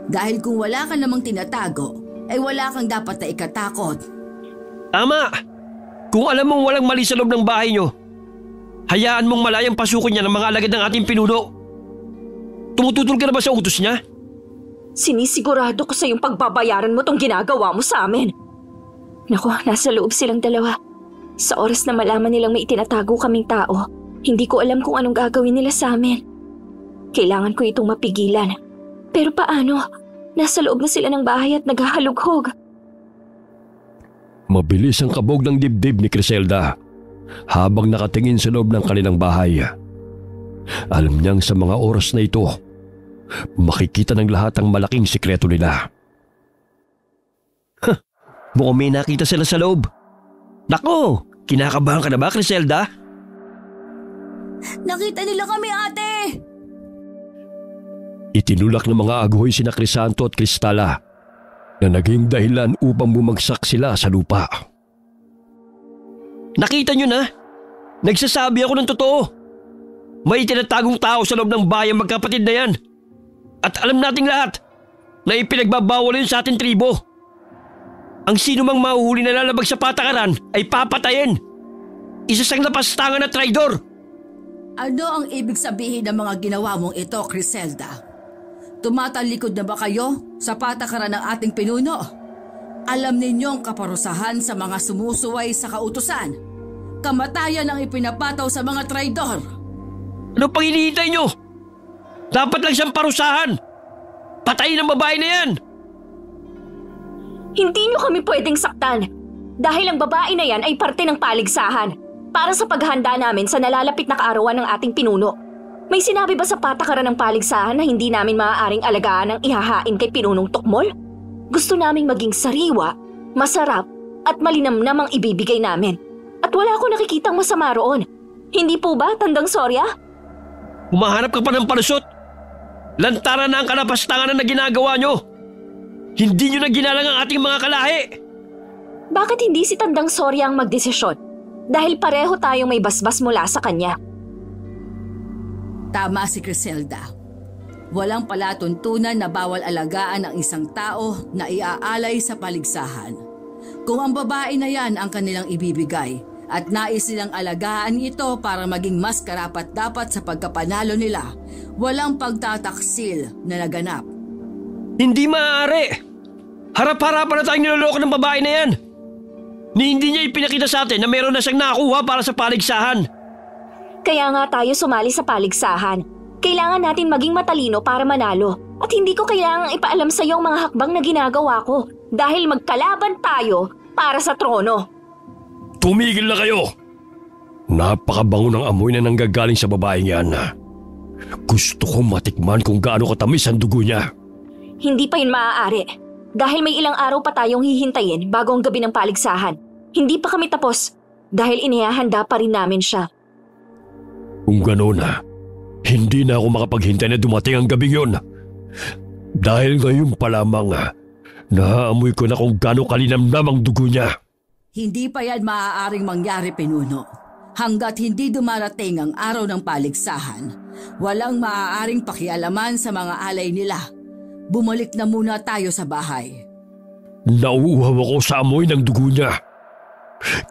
Dahil kung wala ka namang tinatago, ay wala kang dapat na ikatakot. Tama! Kung alam mong walang mali sa loob ng bahay niyo, hayaan mong malayang pasukin niya ng mga alagad ng ating pinuno. Tumututol ka na ba sa utos niya? Sinisigurado ko sa yung pagbabayaran mo tong ginagawa mo sa amin. Naku, nasa loob silang dalawa. Sa oras na malaman nilang may itinatago kaming tao, hindi ko alam kung anong gagawin nila sa amin. Kailangan ko itong mapigilan. Pero paano? Nasa loob na sila ng bahay at naghahalughog. Mabilis ang kabog ng dibdib ni Criselda habang nakatingin sa loob ng kanilang bahay. Alam niyang sa mga oras na ito, makikita ng lahat ang malaking sikreto nila. Mukhang may nakita sila sa loob. Nako, kinakabahan ka na ba, Criselda? Nakita nila kami, ate! Itinulak ng mga aguhoy sina Crisanto at Cristala na naging dahilan upang bumagsak sila sa lupa. Nakita niyo na? Nagsasabi ako ng totoo. May tinatagong tao sa loob ng bayang magkapatid na yan. At alam nating lahat na ipinagbabawal yun sa ating tribo. Ang sino mang mahuhuli na lalabag sa patakaran ay papatayin. Isa siyang napastangan na traidor. Ano ang ibig sabihin ng mga ginawa mong ito, Criselda? Tumatalikod na ba kayo sa patakaran ng ating pinuno? Alam ninyong kaparusahan sa mga sumusuway sa kautusan. Kamatayan ang ipinapataw sa mga traidor. Ano pang hinihintay nyo? Dapat lang siyang parusahan. Patayin ang babae na yan. Hindi nyo kami pwedeng saktan. Dahil ang babae na yan ay parte ng paligsahan. Para sa paghahanda namin sa nalalapit na kaarawan ng ating pinuno. May sinabi ba sa patakaran ng paligsahan na hindi namin maaaring alagaan ang ihahain kay Pinunong Tukmol? Gusto naming maging sariwa, masarap, at malinamnam ang ibibigay namin. At wala akong nakikitang masama roon. Hindi po ba, Tandang Sorya? Humahanap ka pa ng palusot. Lantaran na ang kalapastangan na ginagawa nyo. Hindi nyo na ginalang ang ating mga kalahi. Bakit hindi si Tandang Sorya ang magdesisyon? Dahil pareho tayong may basbas mula sa kanya. Tama si Criselda. Walang palatuntunan na bawal alagaan ang isang tao na iaalay sa paligsahan. Kung ang babae na yan ang kanilang ibibigay at nais nilang alagaan ito para maging mas karapat-dapat sa pagkapanalo nila, walang pagtataksil na naganap. Hindi maaari. Harap-harapan na tayong niloloko ng babae na yan. Ni hindi niya ipinakita sa atin na meron na siyang nakuha para sa paligsahan. Kaya nga tayo sumali sa paligsahan. Kailangan natin maging matalino para manalo. At hindi ko kailangang ipaalam sa iyo ang mga hakbang na ginagawa ko dahil magkalaban tayo para sa trono. Tumigil na kayo! Napakabango ng amoy na nanggagaling sa babaeng yan. Gusto kong matikman kung gaano katamis ang dugo niya. Hindi pa yun maaari. Dahil may ilang araw pa tayong hihintayin bago ang gabi ng paligsahan. Hindi pa kami tapos dahil inihahanda pa rin namin siya. Kung gano'n hindi na ako makapaghintay na dumating ang gabing yun. Dahil ngayon pa lamang, naamoy ko na kung gaano kalinamnam ang dugo niya. Hindi pa yan maaaring mangyari, Pinuno. Hanggat hindi dumarating ang araw ng paligsahan, walang maaaring pakialaman sa mga alay nila. Bumalik na muna tayo sa bahay. Nauuhaw ako sa amoy ng dugo niya.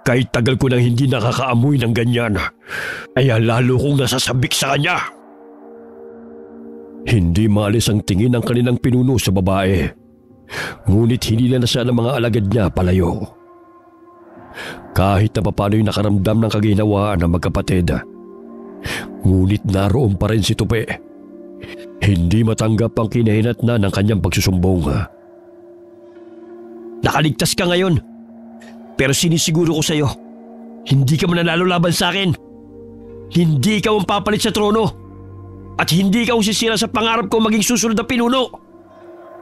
Kahit tagal ko nang hindi nakakaamoy ng ganyan, kaya lalo kong nasasabik sa kanya. Hindi maalis ang tingin ng kanilang pinuno sa babae. Ngunit hinila na siya ng mga alagad niya palayo. Kahit na papano'y nakaramdam ng kaginhawaan ng magkapatid. Ngunit naroon pa rin si Tupi. Hindi matanggap ang kinahinatnan ng kanyang pagsusumbong. Nakaligtas ka ngayon. Pero sinisiguro ko sa iyo, hindi ka mananalo laban sa akin. Hindi ka mapapalit sa trono. At hindi ka sisira sa pangarap ko maging susunod na pinuno.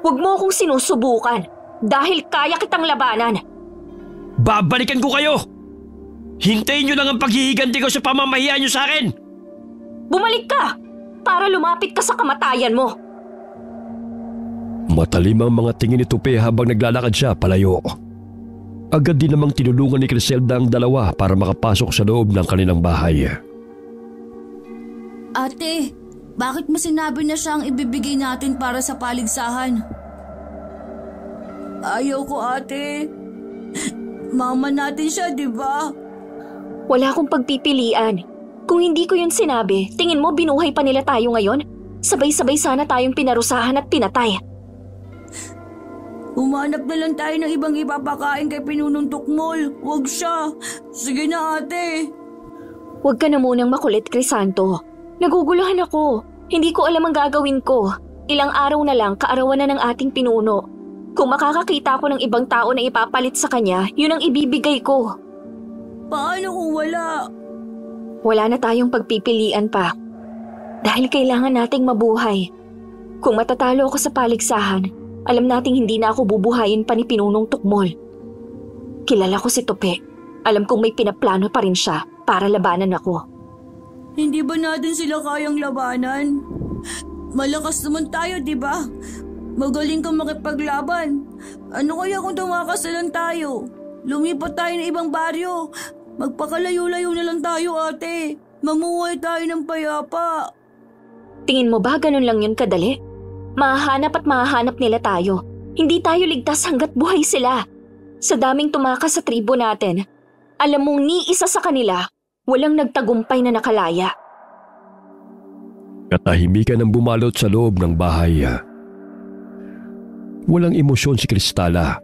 Huwag mo akong sinusubukan dahil kaya kitang labanan. Babalikan ko kayo. Hintayin niyo lang ang paghihiganti ko sa pamamahiya niyo sa akin. Bumalik ka para lumapit ka sa kamatayan mo. Matalim ang mga tingin ni Tupi habang naglalakad siya palayo. Agad din namang tinulungan ni Criselda ang dalawa para makapasok sa loob ng kanilang bahay. Ate, bakit mo sinabi na siya ang ibibigay natin para sa paligsahan? Ayaw ko, ate. Mama natin siya, di ba? Wala akong pagpipilian. Kung hindi ko yun sinabi, tingin mo binuhay pa nila tayo ngayon? Sabay-sabay sana tayong pinarusahan at pinatay. Umanap na lang tayo ng ibang ipapakain kay Pinunong Tukmol. Huwag siya. Sige na, ate. Huwag ka na munang makulit, Crisanto. Naguguluhan ako. Hindi ko alam ang gagawin ko. Ilang araw na lang kaarawan na ng ating pinuno. Kung makakakita ako ng ibang tao na ipapalit sa kanya, yun ang ibibigay ko. Paano kung wala? Wala na tayong pagpipilian pa. Dahil kailangan nating mabuhay. Kung matatalo ako sa paligsahan, alam nating hindi na ako bubuhayin pa ni Pinunong Tukmol. Kilala ko si Tupi. Alam kong may pinaplano pa rin siya para labanan ako. Hindi ba natin sila kayang labanan? Malakas naman tayo, di ba? Magaling kang makipaglaban. Ano kaya kung tumakas na lang tayo? Lumipat tayo ng ibang baryo. Magpakalayo-layo na lang tayo, ate. Mamuhay tayo ng payapa. Tingin mo ba ganun lang yun kadali? Mahahanap at mahahanap nila tayo. Hindi tayo ligtas hanggat buhay sila. Sa daming tumakas sa tribo natin, alam mong ni isa sa kanila, walang nagtagumpay na nakalaya. Katahimikan ang bumalot sa loob ng bahay. Walang emosyon si Cristala.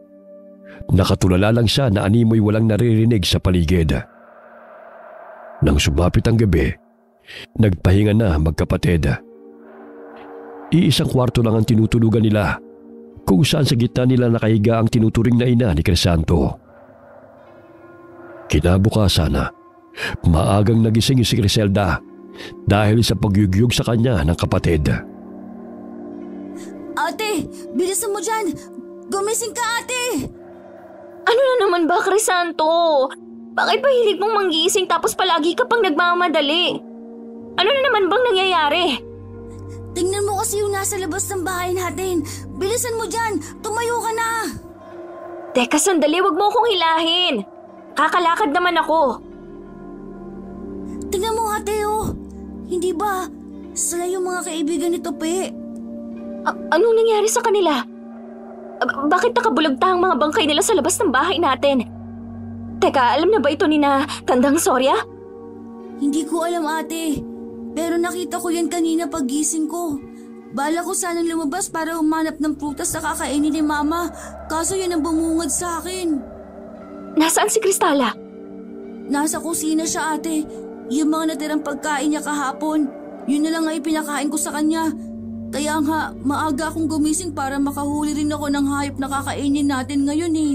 Nakatulala lang siya na animoy walang naririnig sa paligid. Nang sumapit ang gabi, nagpahinga na magkapatid. Iisang kwarto lang ang tinutulugan nila, kung saan sa gitna nila nakahiga ang tinuturing na ina ni Crisanto. Kinabukasan, maagang nagising si Criselda dahil sa pagyugyug sa kanya ng kapatid. Ate, bilisan mo dyan! Gumising ka, ate! Ano na naman ba, Crisanto? Bakit ba hilig mong manggising tapos palagi ka pang nagmamadali? Ano na naman bang nangyayari? Tingnan mo kasi yung nasa labas ng bahay natin. Bilisan mo dyan! Tumayo ka na! Teka, sandali, wag mo akong hilahin. Kakalakad naman ako. Tingnan mo, ate, oh. Hindi ba? Sila yung mga kaibigan ni Tupi. Anong nangyari sa kanila? Bakit nakabulagta ang mga bangkay nila sa labas ng bahay natin? Teka, alam na ba ito ni na Tandang Sorya? Hindi ko alam, ate. Pero nakita ko yan kanina paggising ko. Bala ko sanang lumabas para umanap ng prutas na kakainin ni Mama. Kaso yan ang bumungad sa akin. Nasaan si Cristala? Nasa kusina siya, ate. Yung mga natirang pagkain niya kahapon, yun na lang nga ipinakain ko sa kanya. Kaya nga, maaga akong gumising para makahuli rin ako ng hayop na kakainin natin ngayon eh.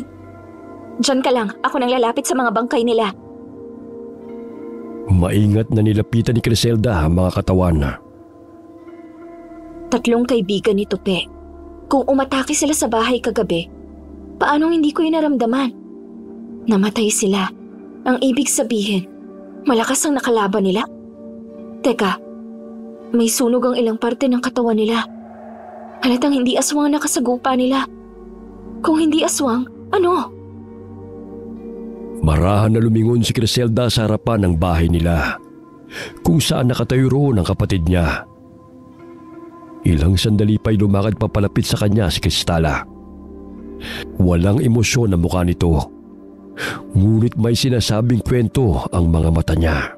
Diyan ka lang, ako nang lalapit sa mga bangkay nila. Maingat na nilapitan ni Criselda ang mga katawan. 3 kaibigan ni Tupe. Kung umatake sila sa bahay kagabi, paanong hindi ko yun naramdaman? Namatay sila. Ang ibig sabihin, malakas ang nakalaban nila? Teka, may sunog ang ilang parte ng katawan nila. Halatang hindi aswang ang nakasagupa nila. Kung hindi aswang, ano? Marahan na lumingon si Criselda sa harapan ng bahay nila, kung saan nakatayo roon ang kapatid niya. Ilang sandali pa'y lumakad papalapit sa kanya si Cristala. Walang emosyon na mukha nito, ngunit may sinasabing kwento ang mga mata niya.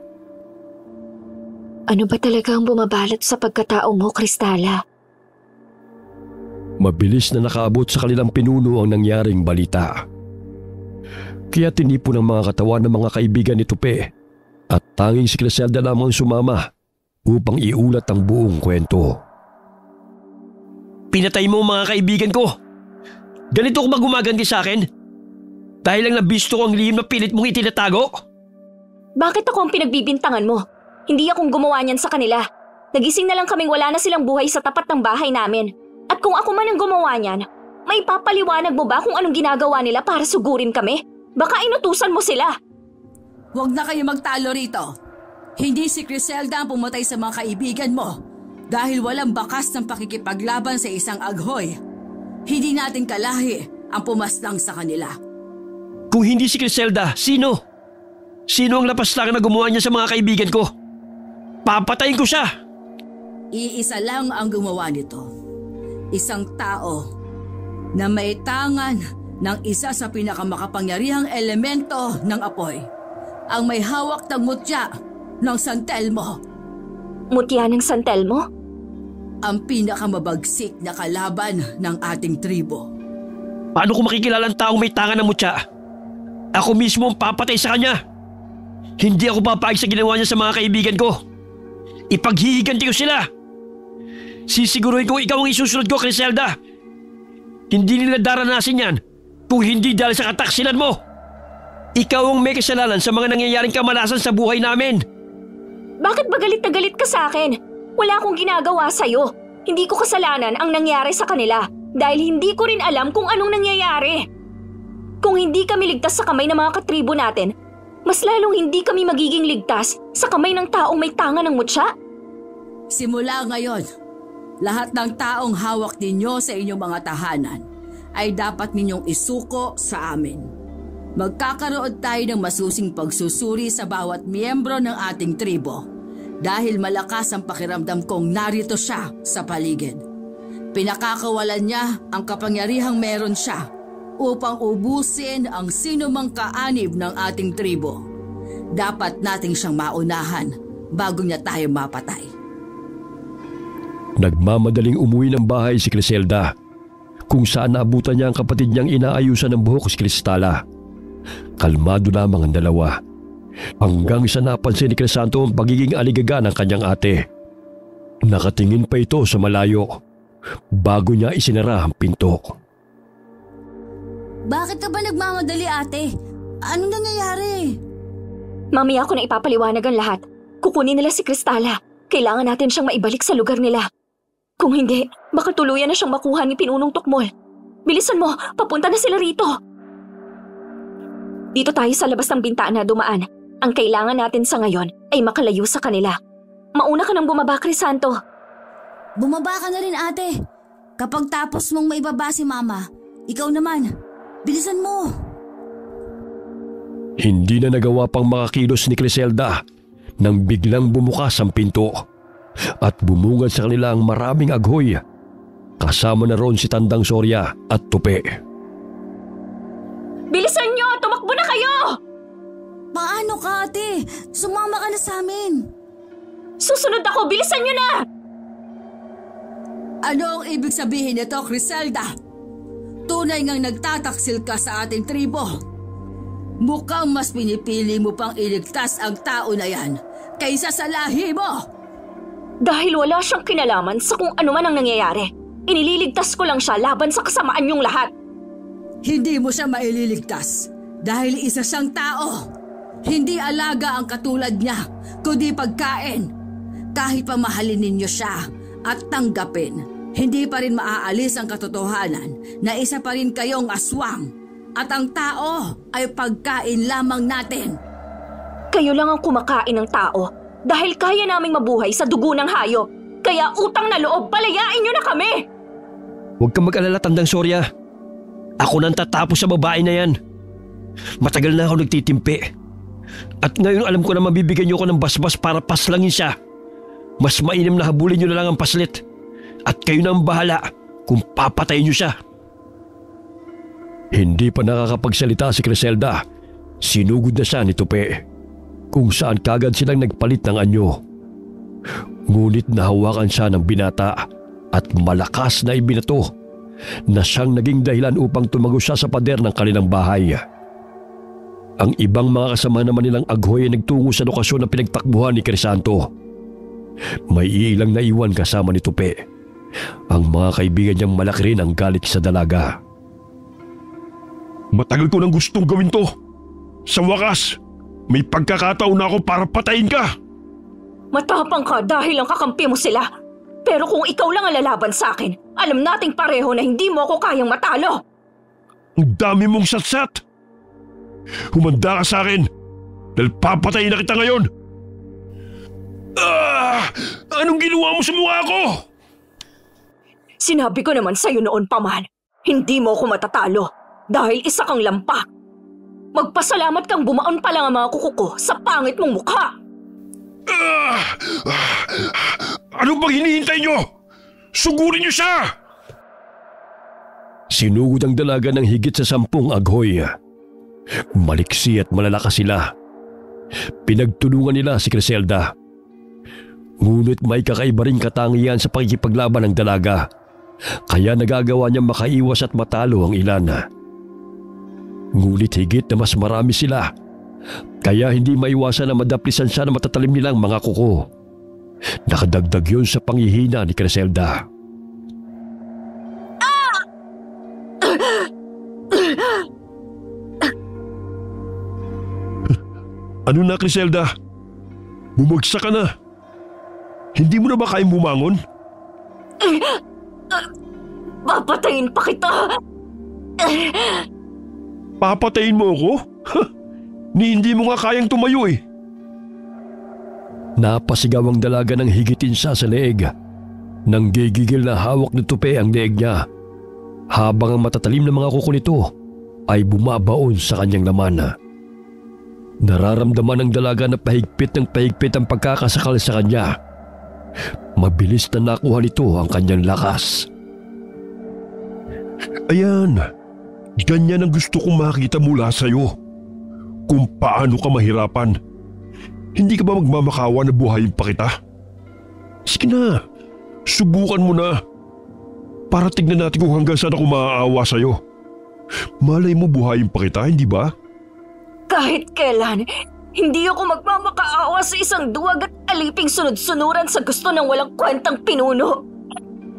Ano ba talaga ang bumabalot sa pagkatao mo, Cristala? Mabilis na nakaabot sa kanilang pinuno ang nangyaring balita. Kaya tinipon ng mga katawan ng mga kaibigan ni Tupe at tanging si Criselda lamang sumama upang iulat ang buong kwento. Pinatay mo mga kaibigan ko. Ganito ko ba gumaganti sa akin? Dahil lang nabisto ko ang lihim na pilit mong itinatago? Bakit ako ang pinagbibintangan mo? Hindi akong gumawa niyan sa kanila. Nagising na lang kaming wala na silang buhay sa tapat ng bahay namin. At kung ako man ang gumawa niyan, may papaliwanag mo ba kung anong ginagawa nila para sugurin kami? Baka inutusan mo sila. Huwag na kayo magtalo rito. Hindi si Criselda ang pumatay sa mga kaibigan mo. Dahil walang bakas ng pakikipaglaban sa isang aghoy. Hindi natin kalahi ang pumaslang sa kanila. Kung hindi si Criselda, sino? Sino ang lapaslangan na gumawa niya sa mga kaibigan ko? Papatayin ko siya! Iisa lang ang gumawa nito. Isang tao na may tangan ng isa sa pinakamakapangyarihang elemento ng apoy. Ang may hawak ng mutya ng San Telmo. Mutya ng San Telmo? Ang pinakamabagsik na kalaban ng ating tribo. Paano ko makikilala ang taong may tangan ng mutya? Ako mismo ang papatay sa kanya. Hindi ako papayag sa ginawa niya sa mga kaibigan ko. Ipaghihiganti ko sila. Sisiguruhin ko ikaw ang isusunod ko, Criselda. Hindi nila daranasin yan kung hindi dahil sa kataksilan mo. Ikaw ang may kasalanan sa mga nangyayaring kamalasan sa buhay namin. Bakit ba galit na galit ka sa akin? Wala akong ginagawa sa'yo. Hindi ko kasalanan ang nangyari sa kanila dahil hindi ko rin alam kung anong nangyayari. Kung hindi kami ligtas sa kamay ng mga katribo natin, mas lalong hindi kami magiging ligtas sa kamay ng taong may tangan ng mutya. Simula ngayon, lahat ng taong hawak ninyo sa inyong mga tahanan ay dapat ninyong isuko sa amin. Magkakaroon tayo ng masusing pagsusuri sa bawat miyembro ng ating tribo. Dahil malakas ang pakiramdam kong narito siya sa paligid. Pinakakawalan niya ang kapangyarihang meron siya upang ubusin ang sinumang kaanib ng ating tribo. Dapat nating siyang maunahan bago niya tayo mapatay. Nagmamadaling umuwi ng bahay si Criselda, kung saan naabutan niya ang kapatid niyang inaayusan ng buhok si Cristala. Kalmado lamang ang dalawa. Hanggang sa napansin ni Crisanto ang pagiging aligaga ng kanyang ate. Nakatingin pa ito sa malayo bago niya isinara ang pinto. Bakit ka ba nagmamadali, ate? Anong nangyayari? Mamaya ako na ipapaliwanag ang lahat. Kukunin nila si Cristala. Kailangan natin siyang maibalik sa lugar nila. Kung hindi, baka tuluyan na siyang makuha ni Pinunong Tukmol. Bilisan mo, papunta na sila rito. Dito tayo sa labas ng bintana dumaan. Ang kailangan natin sa ngayon ay makalayo sa kanila. Mauna ka nang bumaba, Crisanto. Bumaba ka na rin, ate. Kapag tapos mong maibaba si Mama, ikaw naman, bilisan mo. Hindi na nagawa pang makakilos ni Criselda nang biglang bumukas ang pinto at bumungad sa kanila ang maraming aghoy. Kasama na roon si Tandang Soria at Tupe. Bilisan nyo! Tumakbo na kayo! Paano ka, ate? Sumama ka na sa amin. Susunod ako! Bilisan nyo na! Ano ang ibig sabihin nito, Criselda? Tunay ngang nagtataksil ka sa ating tribo. Mukhang mas pinipili mo pang iligtas ang tao na yan kaysa sa lahi mo. Dahil wala siyang kinalaman sa kung ano man ang nangyayari. Inililigtas ko lang siya laban sa kasamaan niyong lahat. Hindi mo siya maililigtas dahil isa siyang tao. Hindi alaga ang katulad niya, kundi pagkain. Kahit pamahalin ninyo siya at tanggapin, hindi pa rin maaalis ang katotohanan na isa pa rin kayong aswang at ang tao ay pagkain lamang natin. Kayo lang ang kumakain ng tao dahil kaya naming mabuhay sa dugo ng hayop. Kaya utang na loob, palayain niyo na kami! Huwag kang mag-alala, Tandang Sorya. Ako nang tatapos sa babae na yan. Matagal na ako nagtitimpi. At ngayon alam ko na mabibigyan niyo ko ng basbas para paslangin siya. Mas mainam na habulin niyo na lang ang paslit. At kayo na ang bahala kung papatayin niyo siya. Hindi pa nakakapagsalita si Criselda. Sinugod na siya ni Tupe. Kung saan kagad silang nagpalit ng anyo. Ngunit nahawakan siya ng binata at malakas na ibinato na siyang naging dahilan upang tumago siya sa pader ng kanilang bahay. Ang ibang mga kasama naman nilang aghoy ay nagtungo sa lokasyon na pinagtakbuhan ni Crisanto. May ilang naiwan kasama ni Tupe. Ang mga kaibigan niyang malaki rin ang galit sa dalaga. Matagal ko nang gustong gawin to. Sa wakas, may pagkakataon na ako para patayin ka. Matapang ka dahil ang kakampi mo sila. Pero kung ikaw lang ang lalaban sa akin, alam nating pareho na hindi mo ako kayang matalo. Ang dami mong satsat. Humanda ka sa akin dahil papatayin na kita ngayon. Anong ginawa mo sa mukha ko? Sinabi ko naman sa'yo noon pa man, hindi mo ako matatalo dahil isa kang lampa. Magpasalamat kang bumaon pa lang ang mga kuko ko sa pangit mong mukha. Ano bang hinihintay nyo? Sugurin nyo siya! Sinugod ang dalaga ng higit sa 10 aghoy. Maliksi at malalakas sila. Pinagtulungan nila si Criselda. Ngunit may kakaiba ring katangian sa pakikipaglaban ng dalaga. Kaya nagagawa niya makaiwas at matalo ang ilan. Ngunit higit na mas marami sila. Kaya hindi maiwasan na madaplisan siya ng matatalim nilang mga kuko. Nakadagdag yun sa panghihina ni Criselda. Ano na, Criselda? Bumagsak ka na. Hindi mo na ba kayang bumangon? Papatayin pa kita! Papatayin mo ako? Ni hindi mo nga kayang tumayo eh. Napasigaw ang dalaga ng higitin siya sa leeg. Nang gigigil na hawak ni Tupe ang leeg niya. Habang ang matatalim na mga kuko nito ay bumabaon sa kanyang laman. Nararamdaman ng dalaga na pahigpit ang pagkakasakal sa kanya. Mabilis na nakuha nito ang kanyang lakas. Ayan, ganyan ang gusto kong makita mula sa'yo. Kung paano ka mahirapan. Hindi ka ba magmamakawa na buhayin pa kita? Sige na, subukan mo na. Para tignan natin kung hanggang saan ako maaawa sa'yo. Malay mo buhayin pa kita, hindi ba? Kahit kailan, hindi ako magmamakaawa sa isang duwag at aliping sunod-sunuran sa gusto ng walang kwentang pinuno.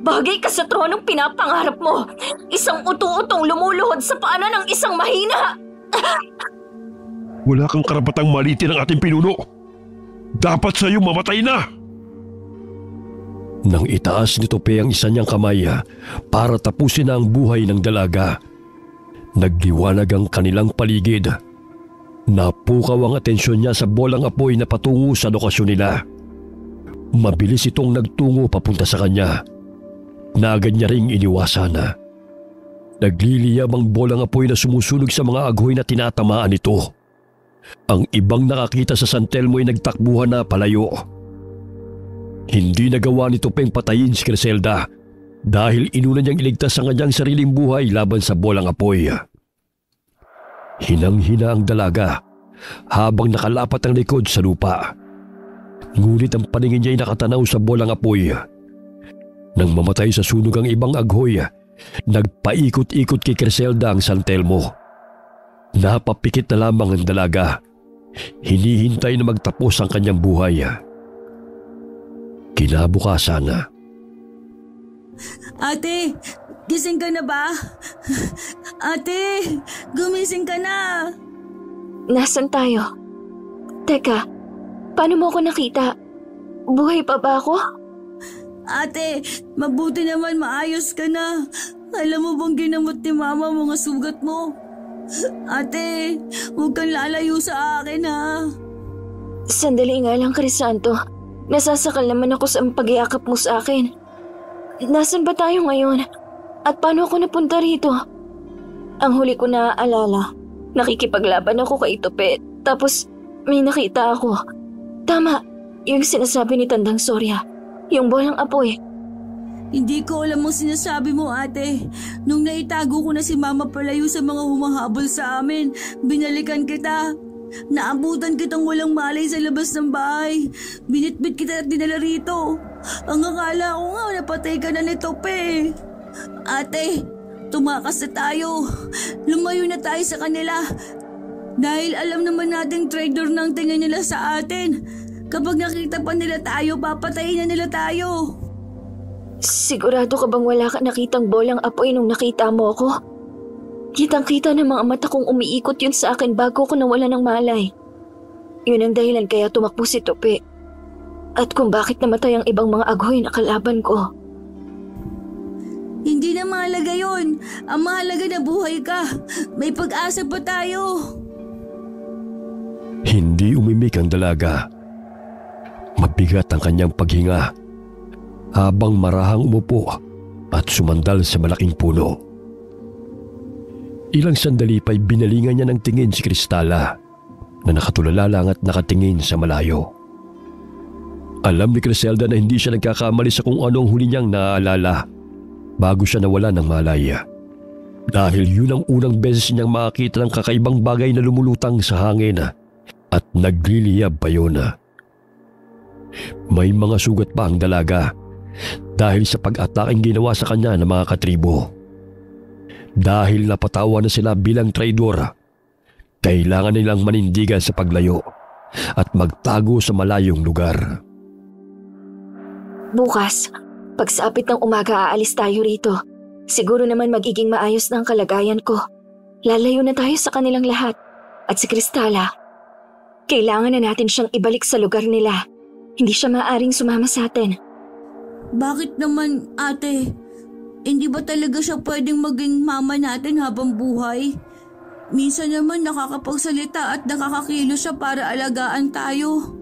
Bagay ka sa tronong pinapangarap mo. Isang utu-utong lumuluhod sa paanan ng isang mahina. Wala kang karapatang malitin ang ating pinuno. Dapat sa'yo mamatay na. Nang itaas ni Tupe ang isa niyang kamay para tapusin na ang buhay ng dalaga, nagliwanag ang kanilang paligid. Napukaw ang atensyon niya sa bolang apoy na patungo sa lokasyon nila. Mabilis itong nagtungo papunta sa kanya. Naagad niya ring iniwasan. Nagliliyab ang bolang apoy na sumusunog sa mga aghoy na tinatamaan nito. Ang ibang nakakita sa San Telmo ay nagtakbuhan na palayo. Hindi nagawa ni Tupeng patayin si Criselda dahil inuna niyang iligtas ang kanyang sariling buhay laban sa bolang apoy. Hinang-hina ang dalaga habang nakalapat ang likod sa lupa. Ngunit ang paningin niya ay nakatanaw sa bolang apoy. Nang mamatay sa sunog ang ibang aghoy, nagpaikot-ikot kay Criselda ang San Telmo. Napapikit na lamang ang dalaga. hinihintay na magtapos ang kanyang buhay. Kinabukasan, Ate, gising ka na ba? Ate, gumising ka na. Nasaan tayo? Teka, paano mo ako nakita? Buhay pa ba ako? Ate, mabuti naman maayos ka na. Alam mo bang ginamot ni Mama mga sugat mo? Ate, huwag kang lalayo sa akin ha. Sandali nga lang, Crisanto. Nasasakal naman ako sa pag-iakap mo sa akin. Nasaan ba tayo ngayon? At paano ako napunta rito? Ang huli ko naaalala, nakikipaglaban ako kay Tope. Tapos may nakita ako. Tama, yung sinasabi ni Tandang Soria. Yung bolang apoy. Hindi ko alam ang sinasabi mo, ate. Nung naitago ko na si Mama palayo sa mga humahabol sa amin, binalikan kita. Naabutan kitang walang malay sa labas ng bahay. Binitbit kita at dinala rito. Ang akala ko nga napatay ka na ni Tope. Ate, tumakas na tayo. Lumayo na tayo sa kanila. Dahil alam naman nating traitor ng tingin nila sa atin. Kapag nakita pa nila tayo, papatayin na nila tayo. Sigurado ka bang wala ka nakitang bolang apoy nung nakita mo ako? Kitang-kita ng mga mata kong umiikot yun sa akin bago ko nawala ng malay. Yun ang dahilan kaya tumakbo si Tope. At kung bakit namatay ang ibang mga agoy na kalaban ko. Hindi na mahalaga yun. Ang mahalaga na buhay ka. May pag-asa pa tayo. Hindi umimik ang dalaga. Mabigat ang kanyang paghinga habang marahang umupo at sumandal sa malaking puno. Ilang sandali pa'y binalingan niya ng tingin si Kristala na nakatulala lang at nakatingin sa malayo. Alam ni Criselda na hindi siya nagkakamali sa kung anong huli niyang naaalala bago siya nawala ng malay. Dahil yun ang unang beses niyang makakita ng kakaibang bagay na lumulutang sa hangin at nagliliyab pa yun. May mga sugat pa ang dalaga dahil sa pag-ataking ginawa sa kanya ng mga katribo. Dahil napatawa na sila bilang traidor, kailangan nilang manindigan sa paglayo at magtago sa malayong lugar. Bukas, pagsapit ng umaga aalis tayo rito. Siguro naman magiging maayos na ang kalagayan ko. Lalayo na tayo sa kanilang lahat. At si Kristala, kailangan na natin siyang ibalik sa lugar nila. Hindi siya maaaring sumama sa atin. Bakit naman, ate? Hindi ba talaga siya pwedeng maging mama natin habang buhay? Minsan naman nakakapagsalita at nakakakilos siya para alagaan tayo.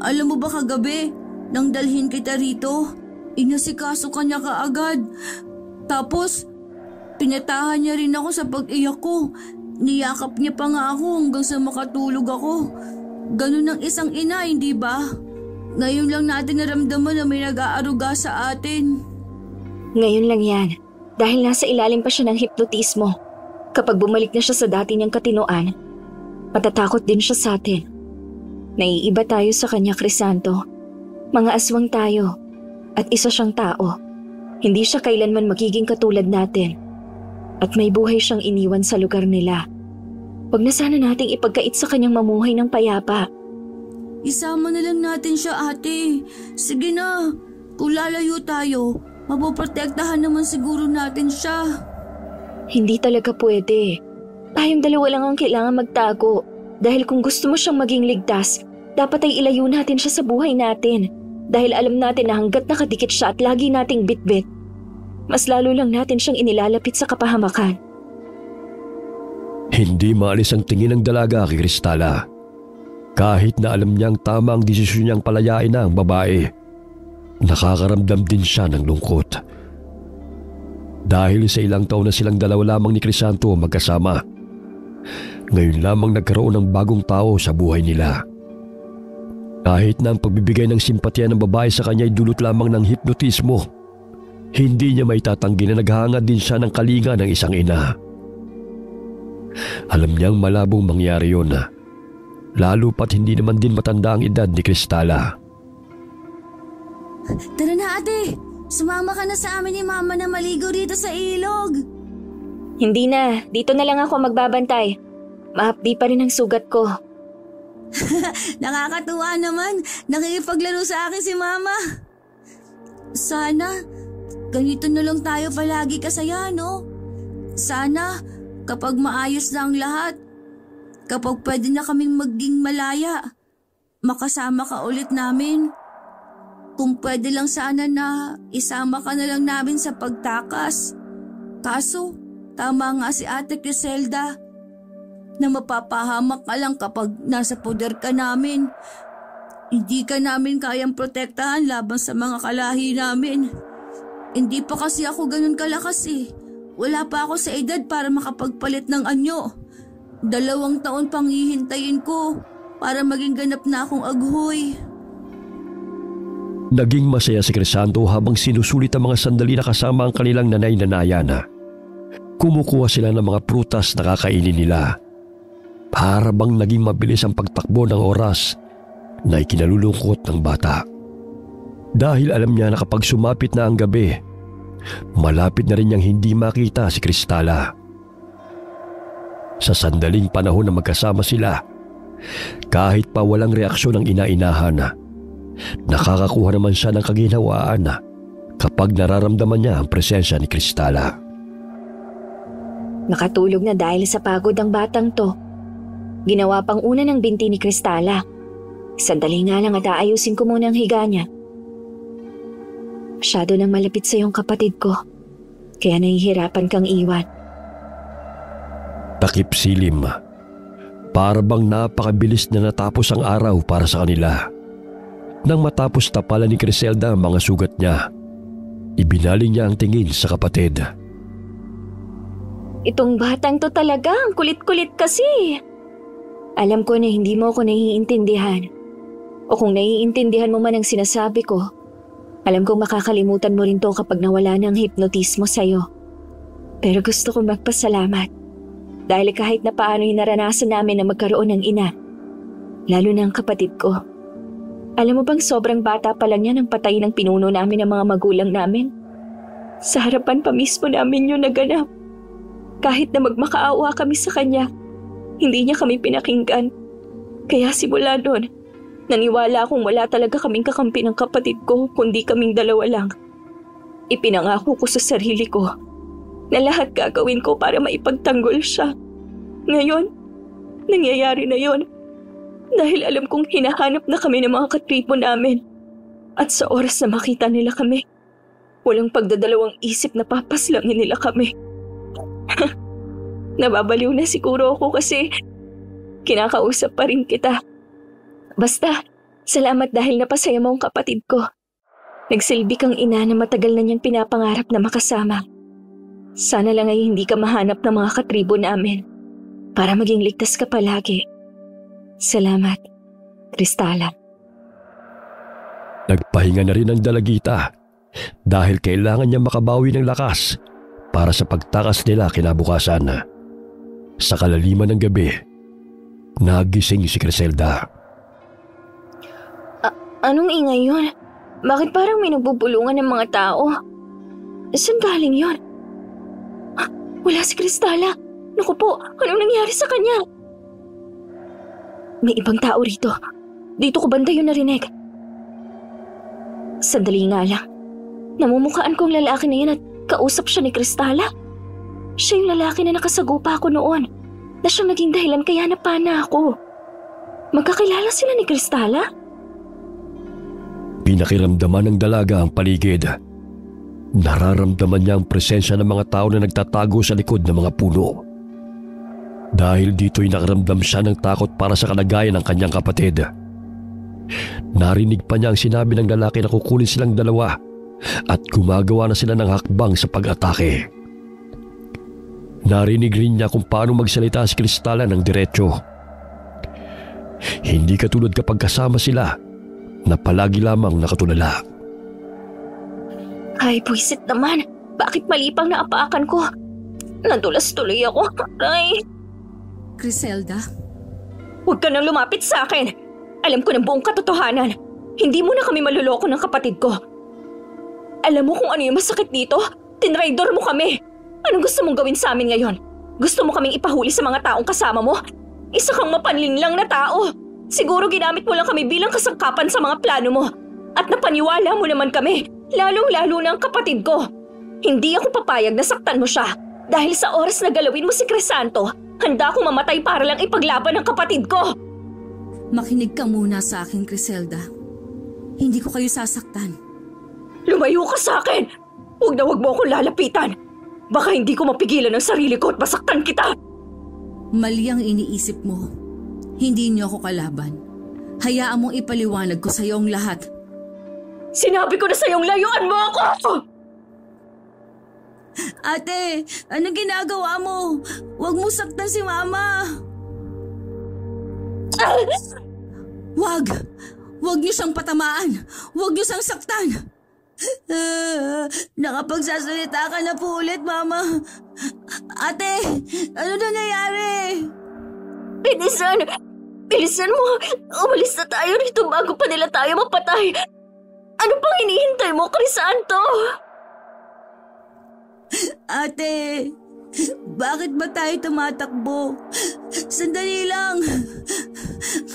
Alam mo ba kagabi, nang dalhin kita rito, inasikaso ka niya kaagad. Tapos, pinatahan niya rin ako sa pag-iyak ko. Niyakap niya pa nga ako hanggang sa makatulog ako. Ganun ang isang ina, hindi ba? Ngayon lang natin naramdaman na may nag-aaruga sa atin. Ngayon lang yan, dahil nasa ilalim pa siya ng hipnotismo. Kapag bumalik na siya sa dati niyang katinoan, matatakot din siya sa atin. Naiiba tayo sa kanya, Crisanto. Mga aswang tayo, at isa siyang tao. Hindi siya kailanman magiging katulad natin. At may buhay siyang iniwan sa lugar nila. Huwag na sana nating ipagkait sa kanyang mamuhay ng payapa. Isama na lang natin siya, ate. Sige na, kung lalayo tayo, mapoprotektahan naman siguro natin siya. Hindi talaga pwede. Tayong dalawa lang ang kailangan magtago. Dahil kung gusto mo siyang maging ligtas, dapat ay ilayo natin siya sa buhay natin. Dahil alam natin na hanggat nakadikit siya at lagi nating bitbit, mas lalo lang natin siyang inilalapit sa kapahamakan. Hindi maalis ang tingin ng dalaga kay Kristala. Kahit na alam niyang tama ang desisyon niyang palayain na ang babae, nakakaramdam din siya ng lungkot. Dahil sa ilang taon na silang dalawa lamang ni Crisanto magkasama, ngayon lamang nagkaroon ng bagong tao sa buhay nila. Kahit na ang pagbibigay ng simpatya ng babae sa kanya ay dulot lamang ng hipnotismo, hindi niya may tatanggi na naghahangad din siya ng kalinga ng isang ina. Alam niyang malabong mangyari yun, lalo pat hindi naman din matanda ang edad ni Kristala. Tara na, ate! Sumama ka na sa amin ni Mama na maligo dito sa ilog. Hindi na, dito na lang ako magbabantay. Mahapdi pa rin ang sugat ko. Nakakatuwa naman. Nakikipaglaro sa akin si Mama. Sana, ganito na lang tayo palagi kasaya, no? Sana, kapag maayos na ang lahat, kapag pwede na kaming maging malaya, makasama ka ulit namin. Kung pwede lang sana na isama ka na lang namin sa pagtakas. Kaso, tama nga si Ate Criselda na mapapahamak ka lang kapag nasa poder ka namin. Hindi ka namin kayang protektahan laban sa mga kalahi namin. Hindi pa kasi ako ganun kalakas eh. Wala pa ako sa edad para makapagpalit ng anyo. 2 taon pang hihintayin ko para maging ganap na akong aghoy. Naging masaya si Crisanto habang sinusulit ang mga sandali na kasama ang kanilang nanay-nanayan. Kumukuha sila ng mga prutas na kakainin nila. Para bang naging mabilis ang pagtakbo ng oras na ikinalulungkot ng bata. Dahil alam niya na kapag sumapit na ang gabi, malapit na rin niyang hindi makita si Cristala. Sa sandaling panahon na magkasama sila, kahit pa walang reaksyon ang ina-inahan, nakakakuha naman siya ng kaginhawaan kapag nararamdaman niya ang presensya ni Cristala. Nakatulog na dahil sa pagod ang batang to. Ginawa pang una ng binti ni Cristala. Sandali nga lang at aayusin ko muna ang higa niya. Masyado nang malapit sa iyong kapatid ko, kaya nahihirapan kang iwan. Takip silim. Para bang napakabilis na natapos ang araw para sa kanila. Nang matapos tapalan ni Criselda ang mga sugat niya, ibinaling niya ang tingin sa kapatid. Itong batang to talaga, ang kulit-kulit kasi. Alam ko na hindi mo ako naiintindihan. O kung naiintindihan mo man ang sinasabi ko, alam kong makakalimutan mo rin to kapag nawala na ang hipnotismo sa'yo. Pero gusto kong magpasalamat dahil kahit na paano naranasan namin na magkaroon ng ina, lalo na ang kapatid ko. Alam mo bang sobrang bata pa lang niya nang patay ng pinuno namin ang mga magulang namin? Sa harapan pa mismo namin yun naganap. Kahit na magmakaawa kami sa kanya, hindi niya kami pinakinggan. Kaya simula doon, naniwala akong wala talaga kaming kakampi ng kapatid ko kundi kaming dalawa lang. Ipinangako ko sa sarili ko na lahat gagawin ko para maipagtanggol siya. Ngayon, nangyayari na yon. Dahil alam kong hinahanap na kami ng mga katribo namin. At sa oras na makita nila kami, walang pagdadalawang isip na papaslangin nila kami. Nababaliw na siguro ako kasi kinakausap pa rin kita. Basta, salamat dahil napasaya mo ang kapatid ko. Nagsilbi kang ina na matagal na niyang pinapangarap na makasama. Sana lang ay hindi ka mahanap ng mga katribo namin para maging ligtas ka palagi. Salamat, Cristala. Nagpahinga na rin ang dalagita dahil kailangan niya makabawi ng lakas para sa pagtakas nila kinabukasan. Sa kalaliman ng gabi, nagising si Criselda. Anong ingay yun? Bakit parang may nagbubulungan ng mga tao? Saan galing yun? Wala si Cristala. Naku po, anong nangyari sa kanya? May ibang tao rito. Dito ko banda yun narinig. Sandali nga lang. Namumukhaan kong lalaki na yun at kausap siya ni Cristala. Siya yung lalaki na nakasagupa ako noon. Na siyang naging dahilan kaya napana ako. Magkakilala sila ni Cristala? Pinakiramdaman ng dalaga ang paligid. Nararamdaman niya ang presensya ng mga tao na nagtatago sa likod ng mga puno. Dahil dito'y nakaramdam siya ng takot para sa kalagayan ng kanyang kapatid. Narinig pa niya ang sinabi ng lalaki na kukunin silang dalawa at gumagawa na sila ng hakbang sa pag-atake. Narinig rin niya kung paano magsalita si Cristala ng diretso. Hindi katulad kapag kasama sila na palagi lamang nakatulala. Ay, buisit naman. Bakit mali pang naapakan ko? Nadulas tuloy ako. Ay. Criselda? Huwag ka nang lumapit sa akin. Alam ko ng buong katotohanan. Hindi mo na kami maluloko ng kapatid ko. Alam mo kung ano yung masakit dito? Tinraidor mo kami. Anong gusto mong gawin sa amin ngayon? Gusto mo kaming ipahuli sa mga taong kasama mo? Isa kang mapanlinlang na tao. Siguro ginamit mo lang kami bilang kasangkapan sa mga plano mo. At napaniwala mo naman kami, lalong-lalo na ang kapatid ko. Hindi ako papayag na saktan mo siya. Dahil sa oras na galawin mo si Crisanto, handa akong mamatay para lang ipaglaban ang kapatid ko. Makinig ka muna sa akin, Criselda. Hindi ko kayo sasaktan. Lumayo ka sa akin! Huwag na huwag mo akong lalapitan. Baka hindi ko mapigilan ang sarili ko at masaktan kita. Mali ang iniisip mo. Hindi niyo ako kalaban. Hayaan mong ipaliwanag ko sa iyo ang lahat. Sinabi ko na sa iyong layuan mo ako! Ate, anong ginagawa mo? Huwag mo saktan si Mama. Huwag! Huwag niyo siyang patamaan. Huwag niyo siyang saktan. Nakapagsasalita ka na po ulit, Mama. Ate, ano nangyayari? Bilisan mo. Umalis na tayo rito bago pa nila tayo mapatay. Ano pang hinihintay mo, Crisanto? Ate, bakit ba tayo tumatakbo? Sandali lang.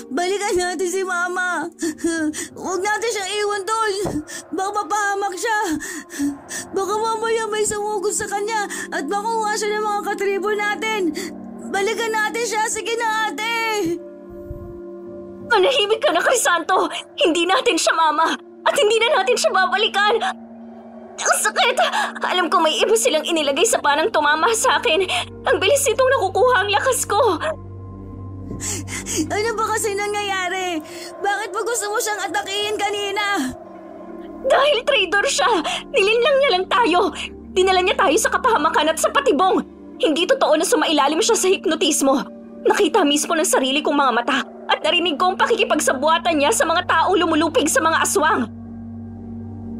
Balikan natin si Mama. Huwag natin siyang iwan doon. Baka mapahamak siya. Baka mamaya may sumugod sa kanya at makuha siya ng mga katribo natin. Balikan natin siya. Sige na, ate. Manahimik ka na, Crisanto. Hindi natin siya mama. At hindi na natin siya babalikan. Ang sakit! Alam ko may iba silang inilagay sa panang tumama sa akin. Ang bilis nitong nakukuha ang lakas ko. Ano ba kasi nangyayari? Bakit pa gusto mo siyang atakihin kanina? Dahil traitor siya. Nilinlang niya lang tayo. Dinala niya tayo sa kapahamakan at sa patibong. Hindi totoo na sumailalim siya sa hipnotismo. Nakita mismo ng sarili kong mga mata at narinig ko ang pakikipagsabuatan niya sa mga taong lumulupig sa mga aswang.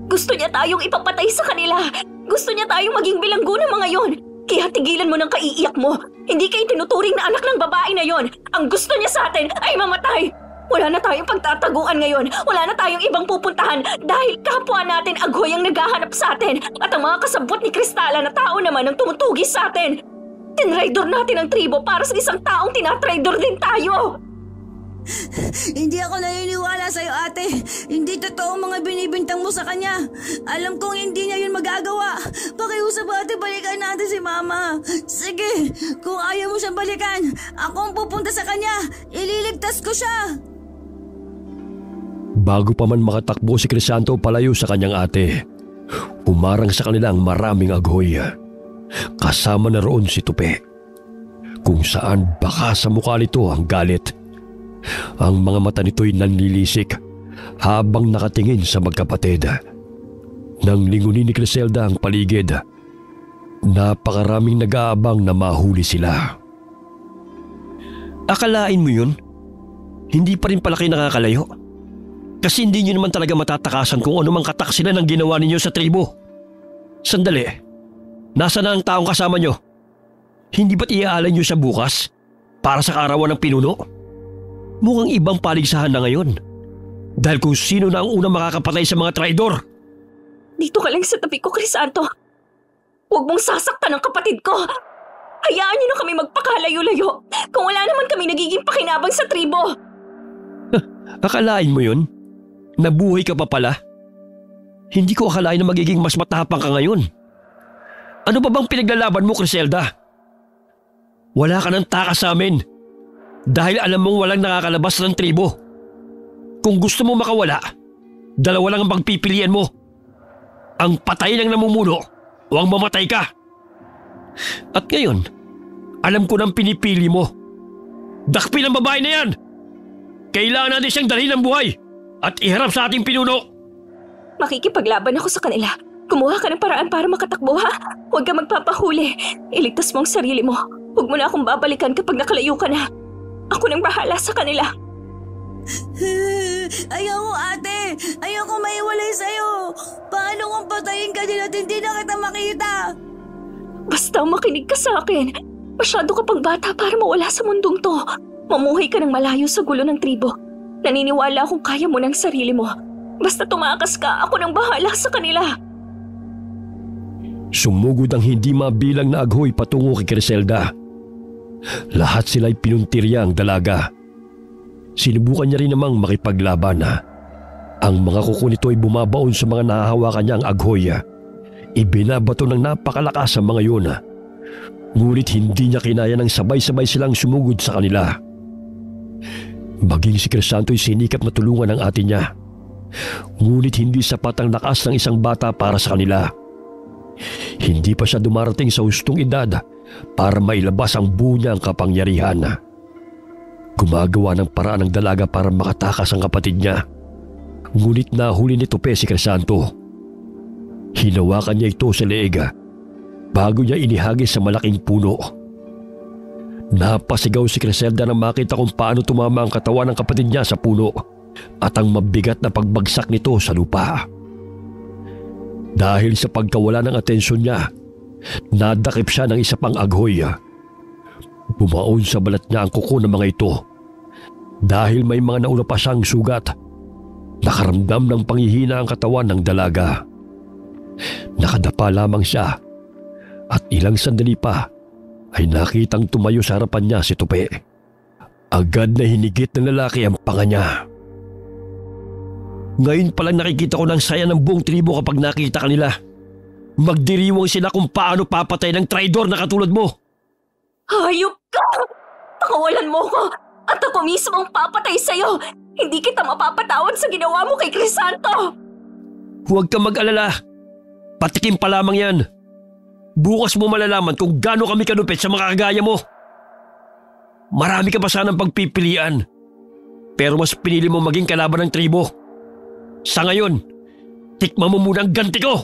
Gusto niya tayong ipapatay sa kanila. Gusto niya tayong maging bilanggo ng mga yon. Kaya tigilan mo ng kaiiyak mo. Hindi kayo tinuturing na anak ng babae na yon. Ang gusto niya sa atin ay mamatay. Wala na tayong pagtataguan ngayon. Wala na tayong ibang pupuntahan dahil kapwa natin aghoy ang naghahanap sa atin. At ang mga kasabot ni Cristala na tao naman ang tumutugis sa atin. Tinraidor natin ang tribo para sa isang taong tinatraidor din tayo. Hindi ako naniniwala sa'yo, ate. Hindi totoo ang mga binibintang mo sa kanya. Alam kong hindi niya yun magagawa. Pakiusap, ate, balikan natin si Mama. Sige, kung ayaw mo siyang balikan, ako ang pupunta sa kanya. Ililigtas ko siya. Bago pa man makatakbo si Crisanto palayo sa kanyang ate, umarang sa kanila ang maraming aghoy. Kasama na roon si Tupi, kung saan baka sa mukha nito ang galit. Ang mga mata nito'y nanlilisik habang nakatingin sa magkapatid. Nang lingunin ni Criselda ang paligid, napakaraming nag-aabang na mahuli sila. Akalain mo yun? Hindi pa rin pala kayo nakakalayo? Kasi hindi nyo naman talaga matatakasan kung ano mang katak sila ng ginawa ninyo sa tribo. Sandali, nasa na ang taong kasama nyo? Hindi ba't iaalay nyo siya bukas para sa kaarawan ng pinuno? Mukhang ibang paligsahan na ngayon. Dahil kung sino na ang unang makakapatay sa mga traidor. Dito ka lang sa tabi ko, Crisanto. Huwag mong sasaktan ang kapatid ko. Hayaan niyo na kami magpakalayo-layo kung wala naman kami nagiging pakinabang sa tribo. Akalain mo yun? Nabuhay ka pa pala? Hindi ko akalain na magiging mas matapang ka ngayon. Ano ba bang pinaglalaban mo, Criselda? Wala ka ng takas sa amin. Dahil alam mong walang nakakalabas ng tribo. Kung gusto mo makawala, dalawa lang ang pagpipilian mo. Ang patay ng namumuno o ang mamatay ka. At ngayon, alam ko nang pinipili mo. Dakpin ang babae na yan! Kailangan natin siyang dalhin ng buhay at iharap sa ating pinuno. Makikipaglaban ako sa kanila. Kumuha ka ng paraan para makatakbo, ha? Huwag ka magpapahuli. Iligtas mo ang sarili mo. Huwag mo na akong babalikan kapag nakalayo ka na. Ako nang bahala sa kanila. Ayoko, ate. Ayoko maiwalay sa'yo. Paano kung patayin ka din at hindi na kita makita? Basta makinig ka sa akin. Masyado ka pang bata para mawala sa mundong to. Mamuhay ka ng malayo sa gulo ng tribo. Naniniwala akong kaya mo ng sarili mo. Basta tumakas ka, ako nang bahala sa kanila. Sumugod ang hindi mabilang na aghoy patungo kay Criselda. Lahat sila'y pinuntirya ang dalaga. Sinubukan niya rin namang makipaglaban. Ang mga kuko nito ay bumabaon sa mga nahahawakan niyang aghoy. Ibinabato ng napakalakas ang mga yun. Ngunit hindi niya kinaya ng sabay-sabay silang sumugod sa kanila. Maging si Crisanto'y sinikap na tulungan ang ate niya. Ngunit hindi sapat ang lakas ng isang bata para sa kanila. Hindi pa siya dumarating sa hustong edad para mailabas ang buo niyang kapangyarihan. Gumagawa ng paraan ng dalaga para makatakas ang kapatid niya. Ngunit nahuli ni Tupe si Crisanto. Hinawakan niya ito sa leeg bago niya inihagis sa malaking puno. Napasigaw si Criselda nang makita kung paano tumama ang katawan ng kapatid niya sa puno at ang mabigat na pagbagsak nito sa lupa. Dahil sa pagkawala ng atensyon niya, nadakip siya ng isa pang aghoy. Bumaon sa balat niya ang kuko ng mga ito. Dahil may mga nauna pa siyang sugat, nakaramdam ng panghihina ang katawan ng dalaga. Nakadapa lamang siya at ilang sandali pa ay nakitang tumayo sa harapan niya si Tupe. Agad na hinigit ng lalaki ang panga niya. Ngayon palang nakikita ko ng saya ng buong tribo kapag nakita kanila. Magdiriwang sila kung paano papatay ng traidor na katulad mo. Hayop ka! Pakawalan mo ko at ako mismo ang papatay sa'yo. Hindi kita mapapatawad sa ginawa mo kay Crisanto. Huwag kang mag-alala. Patikim pa lamang yan. Bukas mo malalaman kung gaano kami kanupit sa mga kagaya mo. Marami ka pa sanang pagpipilian. Pero mas pinili mo maging kalaban ng tribo. Sa ngayon, tikman mo muna ang ganti ko.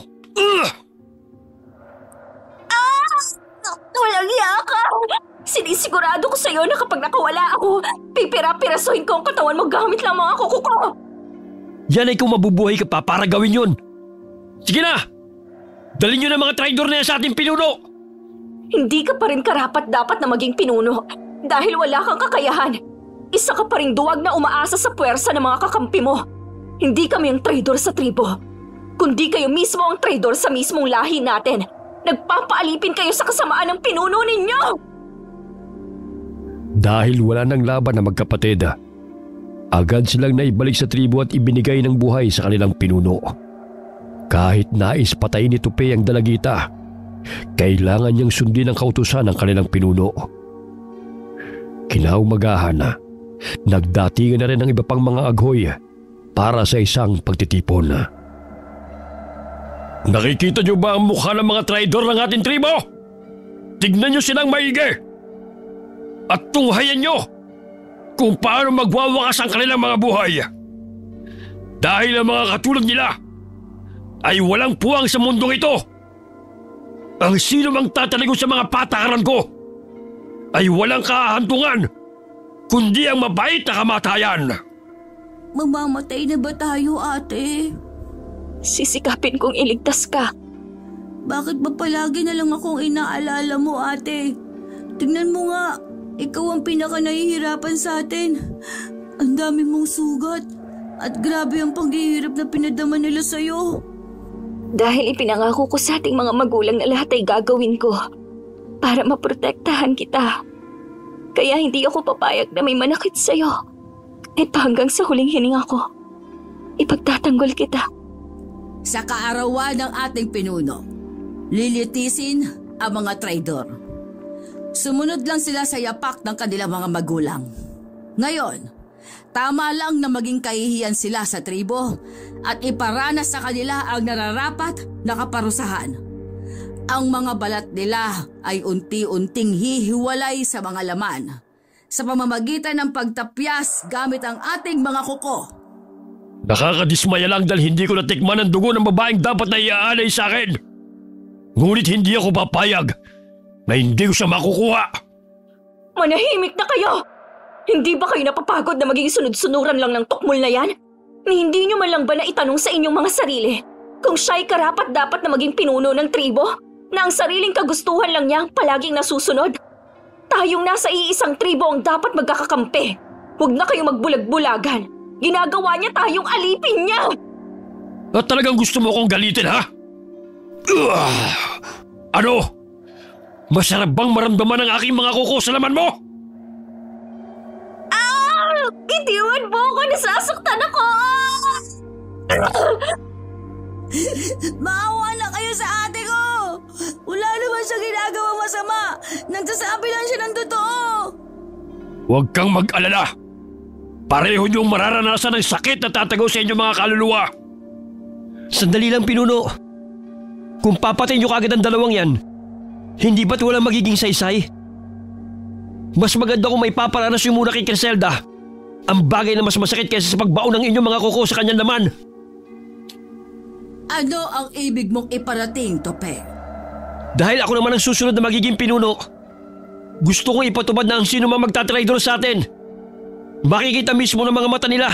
Walang hiya ka! Sinisigurado ko sa'yo na kapag nakawala ako, pipira-pirasuhin ko ang katawan mo gamit lang mga kuko ko. Yan ay kung mabubuhay ka pa para gawin yun. Sige na! Dalhin nyo na mga traidor na yan sa ating pinuno! Hindi ka pa rin karapat-dapat na maging pinuno dahil wala kang kakayahan. Isa ka pa rin duwag na umaasa sa puwersa ng mga kakampi mo. Hindi kami ang traidor sa tribo, kundi kayo mismo ang traidor sa mismong lahi natin. Nagpapaalipin kayo sa kasamaan ng pinuno ninyo! Dahil wala nang laban na magkapatid, agad silang naibalik sa tribo at ibinigay ng buhay sa kanilang pinuno. Kahit nais patayin ni Tupe ang dalagita, kailangan niyang sundin ang kautusan ng kanilang pinuno. Kinaumagahan, nagdatingan na rin ang iba pang mga aghoy para sa isang pagtitipon. Nakikita niyo ba ang mukha ng mga traidor ng ating tribo? Tignan niyo silang maigi! At tunghayan niyo kung paano magwawakas ang kanilang mga buhay. Dahil ang mga katulad nila ay walang puwang sa mundong ito. Ang sino mang tataligo sa mga patakaran ko ay walang kahantungan kundi ang mabait na kamatayan. Mamamatay na ba tayo, ate? Sisikapin kong iligtas ka. Bakit ba palagi na lang akong inaalala mo, ate? Tingnan mo nga, ikaw ang pinaka nahihirapan sa atin. Ang dami mong sugat at grabe ang paghihirap na pinadama nila sa'yo. Dahil ipinangako ko sa ating mga magulang na lahat ay gagawin ko para maprotektahan kita. Kaya hindi ako papayag na may manakit sa'yo. Kahit pa hanggang sa huling hininga ko, ipagtatanggol kita. Sa kaarawan ng ating pinuno, lilitisin ang mga traidor. Sumunod lang sila sa yapak ng kanilang mga magulang. Ngayon, tama lang na maging kahihiyan sila sa tribo at iparanas sa kanila ang nararapat na kaparusahan. Ang mga balat nila ay unti-unting hihiwalay sa mga laman sa pamamagitan ng pagtapyas gamit ang ating mga kuko. Nakakadismaya lang dahil hindi ko natikman ang dugo ng babaeng dapat na iaalay sa akin. Ngunit hindi ako papayag na hindi ko siya makukuha. Manahimik na kayo! Hindi ba kayo napapagod na maging sunod-sunuran lang ng tukmol na yan? Ni hindi nyo man lang ba na itanong sa inyong mga sarili kung siya'y karapat-dapat na maging pinuno ng tribo? Na ang sariling kagustuhan lang niya ang palaging nasusunod? Tayong nasa iisang tribo ang dapat magkakakampi. Huwag na kayong magbulag-bulagan. Ginagawa niya tayong alipin niya! At talagang gusto mo kong galitin, ha? Ano? Masarap bang maramdaman ang aking mga kuko sa laman mo? Bitiwan mo ako! Nasasaktan ako! Maawa na kayo sa ate ko! Wala naman siya ginagawang masama! Nagsasabi lang siya ng totoo! Huwag kang mag-alala. Pareho niyong mararanasan ng sakit na tatago sa inyong mga kaluluwa. Sandali lang, Pinuno. Kung papatay niyo kagad ang dalawang yan, hindi ba't walang magiging saysay? Mas maganda kung may paparanas yung muna kay Criselda. Ang bagay na mas masakit kaysa sa pagbaon ng inyong mga kuko sa kanyang laman. Ano ang ibig mong iparating, Tope? Dahil ako naman ang susunod na magiging pinuno, gusto kong ipatubad na ang sino mang magtatraidor sa atin. Makikita mismo ng mga mata nila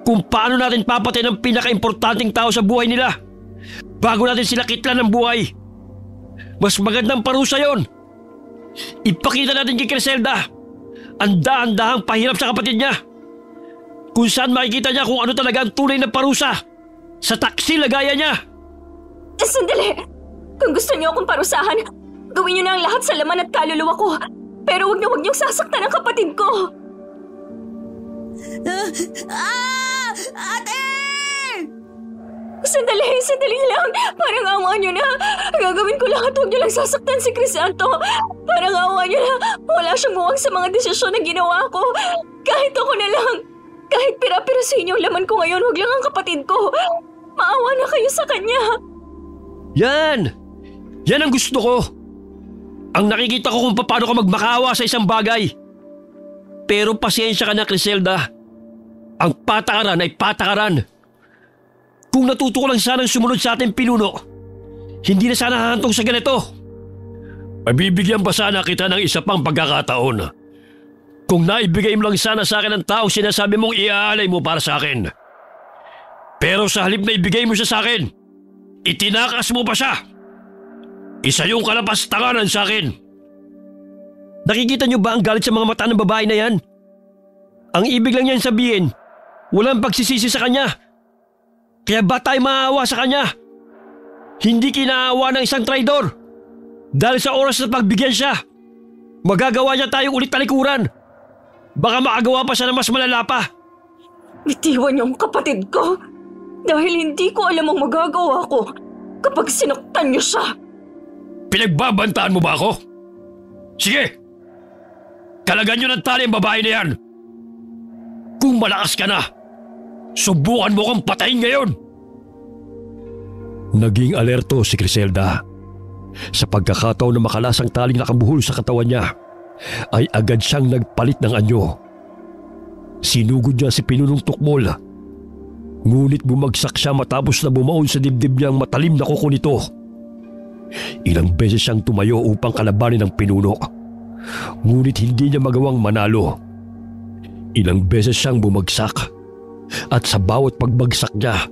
kung paano natin papatay ng pinaka-importanting tao sa buhay nila bago natin sila kitlan ng buhay. Mas magandang parusa yon. Ipakita natin kay Criselda ang daan-dahang pahirap sa kapatid niya, kung saan makikita niya kung ano talaga ang tunay na parusa sa taksil na gaya niya. Sandali! Kung gusto niyo akong parusahan, gawin niyo na ang lahat sa laman at kaluluwa ko. Pero huwag niyong sasaktan ang kapatid ko. Ate! Sandali lang. Parang awa niyo na. Gagawin ko lahat. Huwag niyo lang sasaktan si Crisanto. Parang awa niyo na. Wala siyang muwang sa mga desisyon na ginawa ko. Kahit ako na lang. Kahit pira-pirasin yung laman ko ngayon, huwag lang ang kapatid ko. Maawa na kayo sa kanya. Yan ang gusto ko. Ang nakikita ko kung paano ka magmakaawa sa isang bagay. Pero pasensya ka na, Criselda. Ang patakaran ay patakaran. Kung natuto ko lang sanang sumunod sa ating pinuno, hindi na sana hahantong sa ganito. Mabibigyan pa sana kita ng isa pang pagkakataon. Kung naibigay mo lang sana sa akin ang taong sinasabi mong iaalay mo para sa akin. Pero sa halip na ibigay mo siya sa akin, itinakas mo pa siya. Isa yung kalapastanganan sa akin. Nakikita niyo ba ang galit sa mga mata ng babae na yan? Ang ibig lang niyan sabihin, walang pagsisisi sa kanya. Kaya ba tayo maawa sa kanya? Hindi kinaawa ng isang traidor. Dahil sa oras na pagbigyan siya, magagawa niya tayong ulit talikuran. Baka makagawa pa siya ng mas malala pa. Bitiwan niyo ang kapatid ko. Dahil hindi ko alam ang magagawa ko kapag sinaktan niyo siya. Pinagbabantaan mo ba ako? Sige! Kalagan niyo ng tali ang babae na yan. Kung malakas ka na, subukan mo kang patayin ngayon. Naging alerto si Criselda. Sa pagkakataon na makalas ang taling nakabuhol sa katawan niya, ay agad siyang nagpalit ng anyo. Sinugod niya si Pinunong Tukmol. Ngunit bumagsak siya matapos na bumaon sa dibdib niyang matalim na kuko nito. Ilang beses siyang tumayo upang kalabanin ang pinuno. Ngunit hindi niya magawang manalo. Ilang beses siyang bumagsak. At sa bawat pagbagsak niya,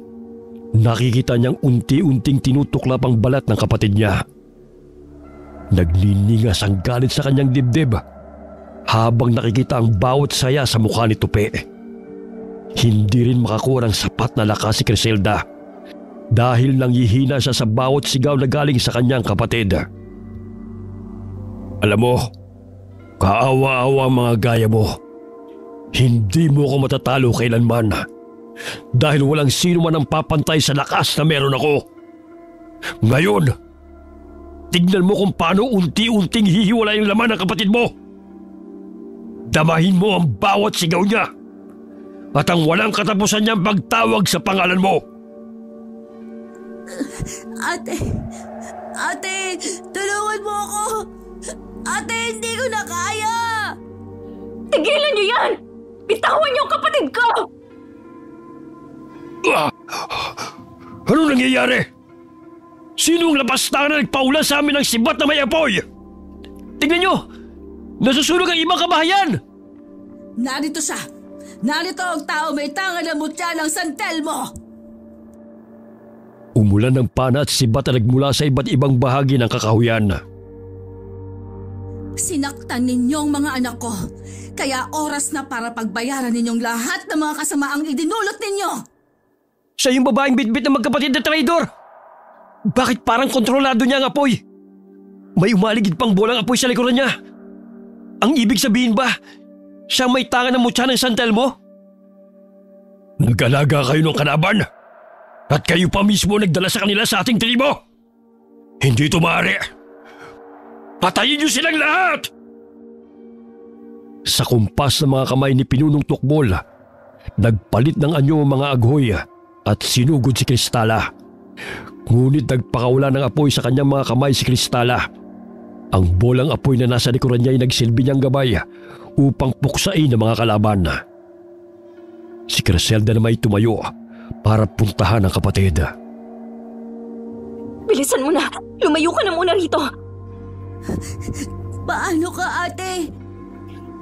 nakikita niyang unti-unting tinutuklap ang balat ng kapatid niya. Nagniningas ang galit sa kanyang dibdib habang nakikita ang bawat saya sa mukha ni Tupe. Hindi rin makakuha ng sapat na lakas si Criselda dahil nanghihina siya sa bawat sigaw na galing sa kanyang kapatid. Alam mo, kaawa-awa ang mga gaya mo. Hindi mo ako matatalo kailanman dahil walang sino man ang papantay sa lakas na meron ako. Ngayon, tignan mo kung paano unti-unting hihiwalay yung laman ng kapatid mo. Damahin mo ang bawat sigaw niya at ang walang katapusan niyang pagtawag sa pangalan mo. Ate, tulungan mo ako. Ate, hindi ko na kaya. Tigilan niyo yan! Bitawan niyo ang kapatid ko! Ano nangyayari? Sinong lapastangan na nagpaula sa amin ng sibat na may apoy? Tingnan niyo! Nasusunog ang ibang kabahayan! Narito siya! Narito ang tao may tanga na mutya ng San Telmo! Umulan ng pana at sibat na nagmula sa iba't ibang bahagi ng kakahuyan. Sinaktan ninyong mga anak ko. Kaya oras na para pagbayaran ninyong lahat ng mga kasamaang idinulot ninyo. Siya yung babaeng bitbit na magkapatid na traidor. Bakit parang kontrolado niya ang apoy? May umaligid pang bolang apoy sa likuran niya. Ang ibig sabihin ba, Siyang may tangan ng mutya ng sandal mo? Nag-alaga kayo ng kalaban at kayo pa mismo nagdala sa kanila sa ating tribo. Hindi ito maaari. Patayin niyo silang lahat! Sa kumpas ng mga kamay ni Pinunong Tukmol, nagpalit ng anyo ang mga aghoy at sinugod si Kristala. Ngunit nagpakawala ng apoy sa kanyang mga kamay si Kristala. Ang bolang apoy na nasa likuran niya ay nagsilbi niyang gabay upang puksain ang mga kalaban. Si Criselda naman ay tumayo para puntahan ang kapatid. Bilisan mo na! Lumayo ka na muna rito! Paano ka, ate?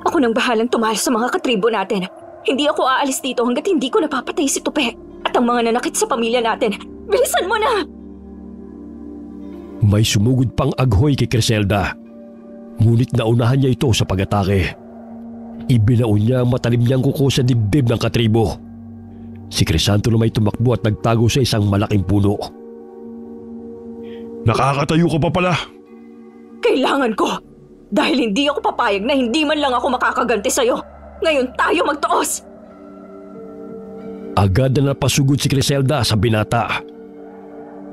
Ako nang bahalang tumahal sa mga katribo natin. Hindi ako aalis dito hanggat hindi ko napapatay si Tupe at ang mga nanakit sa pamilya natin. Bilisan mo na! May sumugod pang aghoy kay Criselda. Ngunit naunahan niya ito sa pag-atake. Ibinaon niya ang matalim niyang kuko sa dibdib ng katribo. Si Crisanto na may tumakbo at nagtago sa isang malaking puno. Nakakatayo ka pa pala. Kailangan ko! Dahil hindi ako papayag na hindi man lang ako makakaganti sa'yo. Ngayon tayo magtuos! Agad na napasugod si Criselda sa binata.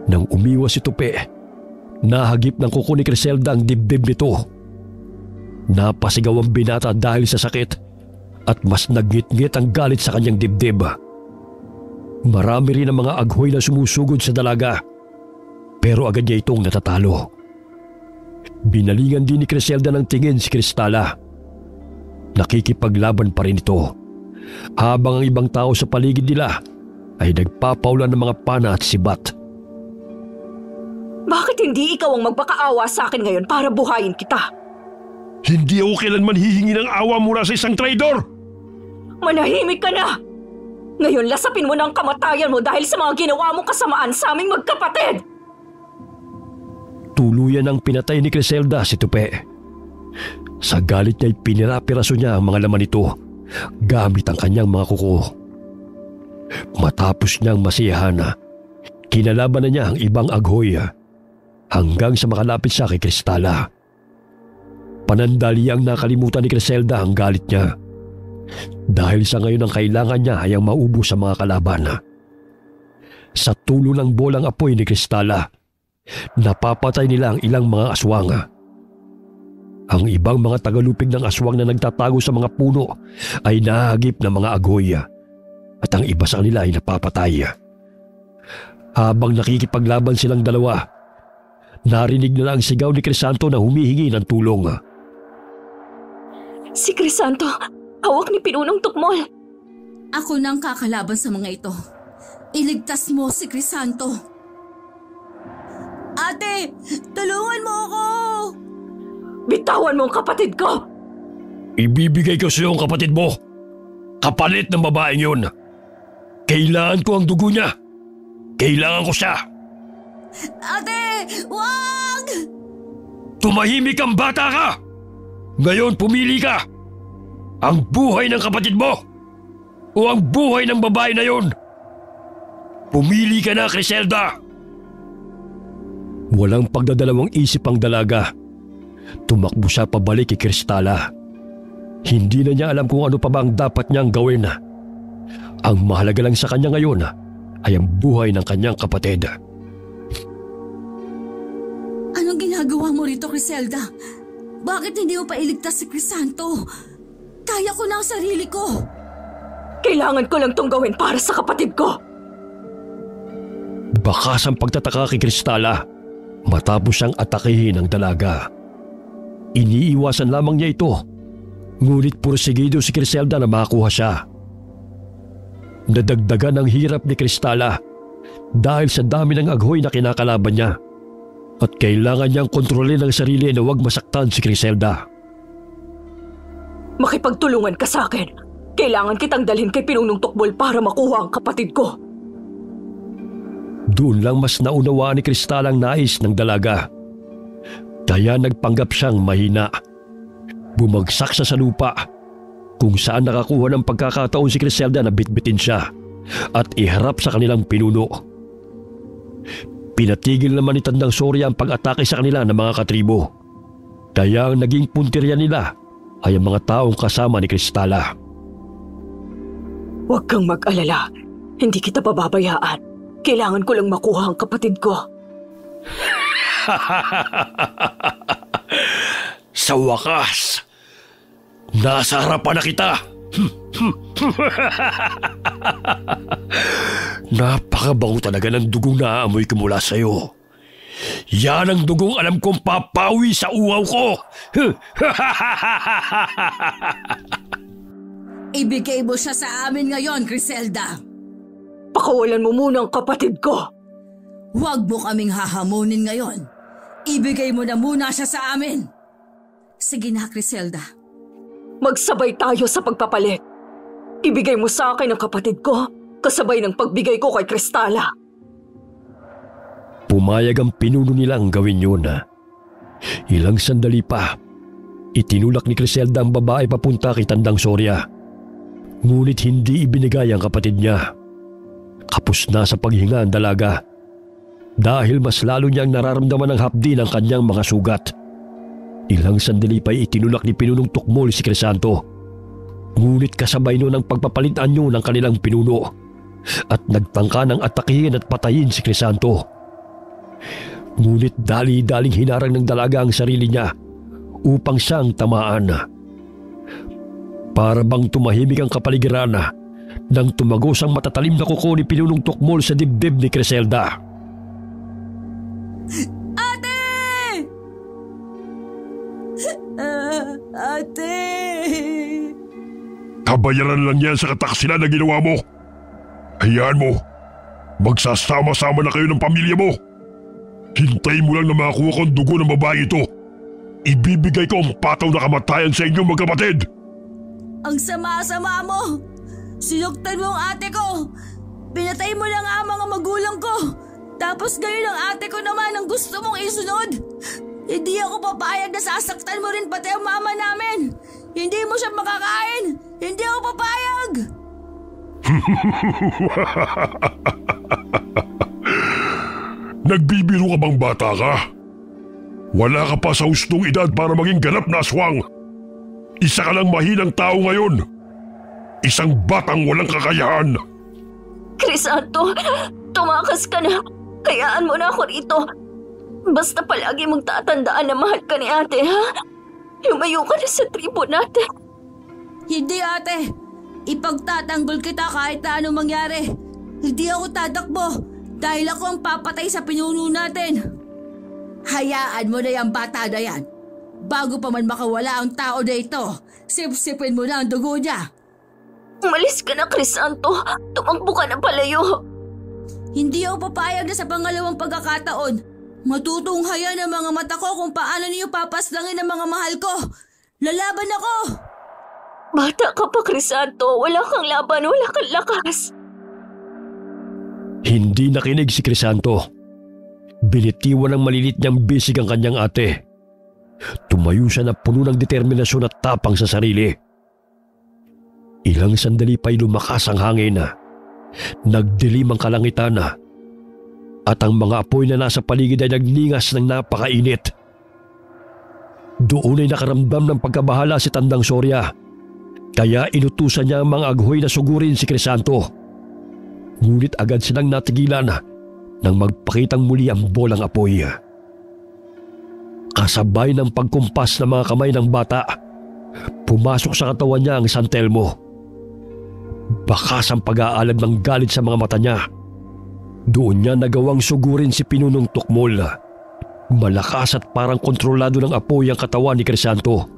Nang umiwas si Tupe, nahagip ng kuko ni Criselda ang dibdib nito. Napasigaw ang binata dahil sa sakit at mas nagngit-ngit ang galit sa kanyang dibdib. Marami rin ang mga aghoy na sumusugod sa dalaga, pero agad niya itong natatalo. Binalingan din ni Criselda ng tingin si Kristala. Nakikipaglaban pa rin ito, habang ang ibang tao sa paligid nila ay nagpapaulan ng mga pana at sibat. Bakit hindi ikaw ang magpakaawa sa akin ngayon para buhayin kita? Hindi ako kailanman hihingi ng awa mula sa isang traidor! Manahimik ka na! Ngayon lasapin mo na ang kamatayan mo dahil sa mga ginawa mong kasamaan sa aming magkapatid! Tuluyan ang pinatay ni Criselda si Tupe. Sa galit niya ay pinirapiraso niya ang mga laman nito gamit ang kanyang mga kuko. Matapos niyang masiyahan, kinalaban na niya ang ibang aghoy hanggang sa makalapit siya kay Kristala. Panandaliang nakalimutan ni Criselda ang galit niya dahil sa ngayon ang kailangan niya ay ang maubos sa mga kalaban. Sa tulo ng bolang apoy ni Kristala, napapatay nila ang ilang mga aswang. Ang ibang mga tagalupig ng aswang na nagtatago sa mga puno ay nahagip ng mga agoy at ang iba sa kanila ay napapatay. Habang nakikipaglaban silang dalawa, narinig nila ang sigaw ni Crisanto na humihingi ng tulong. Si Crisanto, hawak ni Pinunong Tukmol. Ako nang kakalaban sa mga ito. Iligtas mo si Crisanto. Ate, tulungan mo ako! Bitawan mo ang kapatid ko! Ibibigay ko sa iyo ang kapatid mo. Kapalit ng babaeng yun. Kailangan ko ang dugo niya. Kailangan ko siya. Ate, wag! Tumahimik kang bata ka! Ngayon pumili ka. Ang buhay ng kapatid mo o ang buhay ng babae na yun. Pumili ka na, Criselda. Walang pagdadalawang isip ang dalaga. Tumakbo siya pabalik kay Kristala. Hindi na niya alam kung ano pa ba ang dapat niyang gawin. Ang mahalaga lang sa kanya ngayon ay ang buhay ng kanyang kapatid. Anong ginagawa mo rito, Criselda? Bakit hindi mo pa iligtas si Crisanto? Kaya ko na ang sarili ko. Kailangan ko lang tong gawin para sa kapatid ko. Bakas ang pagtataka kay Kristala matapos siyang atakihin ng dalaga. Iniiwasan lamang niya ito, ngunit pursigido si Criselda na makakuha siya. Nadagdagan ang hirap ni Kristala dahil sa dami ng aghoy na kinakalaban niya at kailangan niyang kontrolin ang sarili na huwag masaktan si Criselda. Makipagtulungan ka sa akin. Kailangan kitang dalhin kay Pinunong Tukmol para makuha ang kapatid ko. Doon lang mas naunawaan ni Kristala ang nais ng dalaga. Kaya nagpanggap siyang mahina. Bumagsak siya sa lupa kung saan nakakuha ng pagkakataon si Criselda na bitbitin siya at iharap sa kanilang pinuno. Pinatigil naman ni Tandang Soria ang pag-atake sa kanila ng mga katribo. Kaya ang naging puntirya nila ay ang mga taong kasama ni Kristala. Huwag kang mag-alala. Hindi kita pababayaan. Kailangan ko lang makuha ang kapatid ko. Sa wakas, nasa harapan na kita. Napakabango talaga ng dugong naaamoy ko mula sa'yo. Yan ang dugong alam kong papawi sa uhaw ko. Ibigay mo siya sa amin ngayon, Griselda. Pakawalan mo muna ang kapatid ko. Huwag mo kaming hahamunin ngayon. Ibigay mo na muna siya sa amin. Sige na, Griselda. Magsabay tayo sa pagpapalit. Ibigay mo sa akin ang kapatid ko, kasabay ng pagbigay ko kay Kristala. Pumayag ang pinuno nilang gawin yun. Ilang sandali pa, itinulak ni Griselda ang babae papunta kay Tandang Soria. Ngunit hindi ibinigay ang kapatid niya. Kapos na sa paghinga ang dalaga dahil mas lalo niyang nararamdaman ang hapdi ng kanyang mga sugat. Ilang sandali pa itinulak ni Pinunong Tukmol si Crisanto. Ngunit kasabay noon ang pagpapalit anyo ng kanilang pinuno at nagtangka ng atakihin at patayin si Crisanto. Ngunit dali-daling hinarang ng dalaga ang sarili niya upang siyang tamaan. Para bang tumahimik ang kapaligiran nang tumagos ang matatalim na kuko ni Pinunong Tukmol sa dibdib ni Griselda. Ate! Ate! Kabayaran lang yan sa kataksilan na ginawa mo. Hayaan mo, magsasama-sama na kayo ng pamilya mo. Hintayin mo lang na makakuha ko ang dugo ng babae ito. Ibibigay ko ang pataw na kamatayan sa inyong magkapatid. Ang sama-sama mo! Sinuktan mo ang ate ko! Pinatay mo lang ang mga magulang ko! Tapos ngayon ang ate ko naman ang gusto mong isunod! Hindi ako papayag na sasaktan mo rin pati ang mama namin! Hindi mo siya makakain! Hindi ako papayag! Nagbibiro ka bang bata ka? Wala ka pa sa hustong edad para maging ganap na aswang. Isa ka lang mahinang tao ngayon. Isang batang walang kakayahan. Crisanto, tumakas ka na. Hayaan mo na ako rito. Basta palagi mong tatandaan na mahal ka ni ate, ha? Lumayo ka na sa tribo natin. Hindi ate! Ipagtatanggol kita kahit na anong mangyari. Hindi ako tatakbo dahil ako ang papatay sa pinuno natin. Hayaan mo na yung bata na yan. Bago pa man makawala ang tao na ito, sip-sipin mo na ang dugo niya. Umalis ka na, Crisanto. Tumakbo ka na palayo. Hindi ako papayag na sa pangalawang pagkakataon. Matutunghayan ang mga mata ko kung paano niyo papaslangin ang mga mahal ko. Lalaban ako! Bata ka pa, Crisanto. Wala kang laban, wala kang lakas. Hindi nakinig si Crisanto. Binitiwan ng malilit niyang bisig ang kanyang ate. Tumayo siya na puno ng determinasyon at tapang sa sarili. Ilang sandali pa'y lumakas ang hangin. Nagdilim ang kalangitan. At ang mga apoy na nasa paligid ay nagningas ng napakainit. Doon ay nakaramdam ng pagkabahala si Tandang Soria. Kaya inutusan niya ang mga aghoy na sugurin si Crisanto. Ngunit agad silang natigilan nang magpakitang muli ang bolang apoy. Kasabay ng pagkumpas ng mga kamay ng bata, pumasok sa katawan niya ang santelmo. Bakas ang pag-aalab ng galit sa mga mata niya. Doon niya nagawang sugurin si Pinunong Tukmol. Malakas at parang kontrolado ng apoy ang katawan ni Crisanto.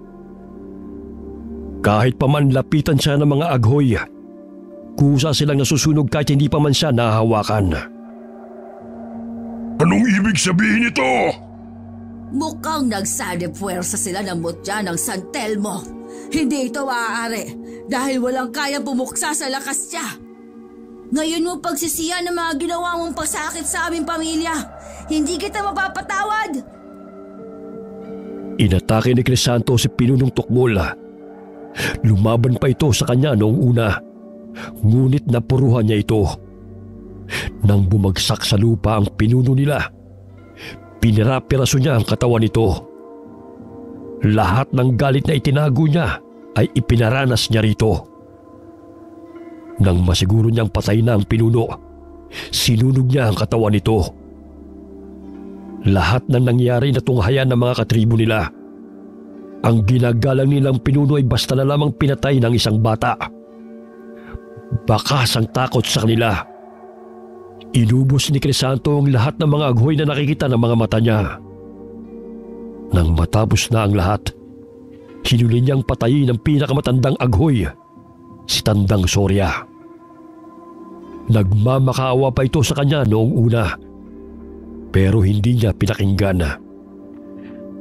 Kahit pa man lapitan siya ng mga aghoy, kusa silang nasusunog kahit hindi pa man siya nahahawakan. Anong ibig sabihin ito? Mukhang nagsanipwersa sila ng mutya ng San Telmo. Hindi ito maaari dahil walang kayang pumuksa sa lakas niya. Ngayon mo pagsisiyan ng mga ginawa mong pasakit sa aming pamilya. Hindi kita mapapatawad. Inatake ni Crisanto si Pinunong Tukmol. Lumaban pa ito sa kanya noong una. Ngunit napuruhan niya ito. Nang bumagsak sa lupa ang pinuno nila, pinira-piraso niya ang katawan nito. Lahat ng galit na itinago niya ay ipinaranas niya rito. Nang masiguro niyang patay na ang pinuno, sinunog niya ang katawan nito. Lahat ng nangyari na tunghayan ng mga katribo nila. Ang ginagalang nilang pinuno ay basta na lamang pinatay ng isang bata. Bakas ang takot sa kanila. Inubos ni Crisanto ang lahat ng mga aghoy na nakikita ng mga mata niya. Nang matapos na ang lahat, hinuli niyang patayin ang pinakamatandang aghoy, si Tandang Soria. Nagmamakaawa pa ito sa kanya noong una, pero hindi niya pinakinggan.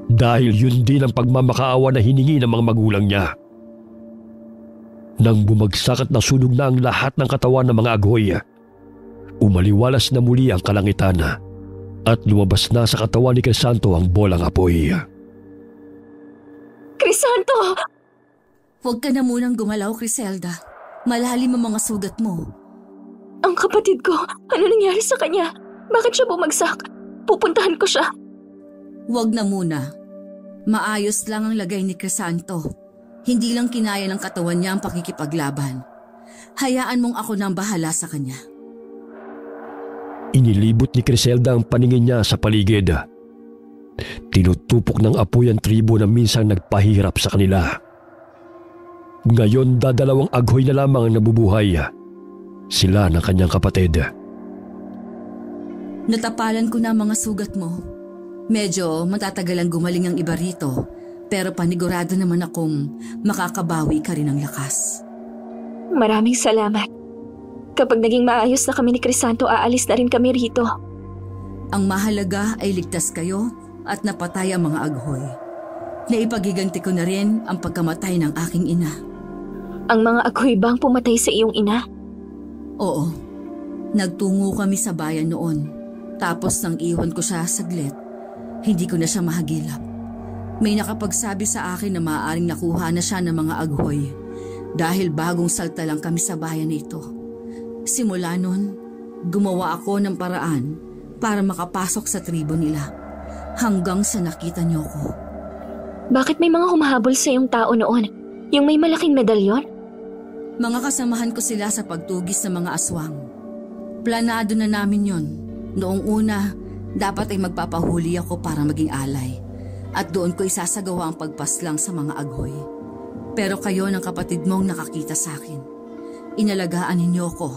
Dahil yun din ang pagmamakaawa na hiningi ng mga magulang niya. Nang bumagsak at nasunog na ang lahat ng katawan ng mga aghoy, umaliwalas na muli ang kalangitan at lumabas na sa katawan ni Crisanto ang bolang apoy. Crisanto! Huwag ka na munang gumalaw, Criselda. Malalim ang mga sugat mo. Ang kapatid ko, ano nangyari sa kanya? Bakit siya bumagsak? Pupuntahan ko siya. Huwag na muna. Maayos lang ang lagay ni Crisanto. Hindi lang kinaya ng katawan niya ang pakikipaglaban. Hayaan mong ako nang bahala sa kanya. Inilibot ni Criselda ang paningin niya sa paligid. Tinutupok ng apoy ang tribo na minsan nagpahirap sa kanila. Ngayon dadalawang aghoy na lamang ang nabubuhay. Sila ng kanyang kapatid. Natapalan ko na ang mga sugat mo. Medyo matatagal ang gumaling ang iba rito, pero panigurado naman akong makakabawi ka rin ng lakas. Maraming salamat. Kapag naging maayos na kami ni Crisanto, aalis na rin kami rito. Ang mahalaga ay ligtas kayo at napatay ang mga aghoy. Naipagiganti ko na rin ang pagkamatay ng aking ina. Ang mga aghoy bang pumatay sa iyong ina? Oo. Nagtungo kami sa bayan noon. Tapos nang iwan ko siya saglit, hindi ko na siya mahagilap. May nakapagsabi sa akin na maaaring nakuha na siya ng mga aghoy dahil bagong salta lang kami sa bayan na ito. Simula nun, gumawa ako ng paraan para makapasok sa tribo nila hanggang sa nakita niyo ko. Bakit may mga humahabol sa iyong tao noon? Yung may malaking medalyon? Mga kasamahan ko sila sa pagtugis ng mga aswang. Planado na namin yon. Noong una, dapat ay magpapahuli ako para maging alay. At doon ko isasagawa ang pagpaslang sa mga aghoy. Pero kayo ng kapatid mong nakakita sa akin. Inalagaan ninyo ko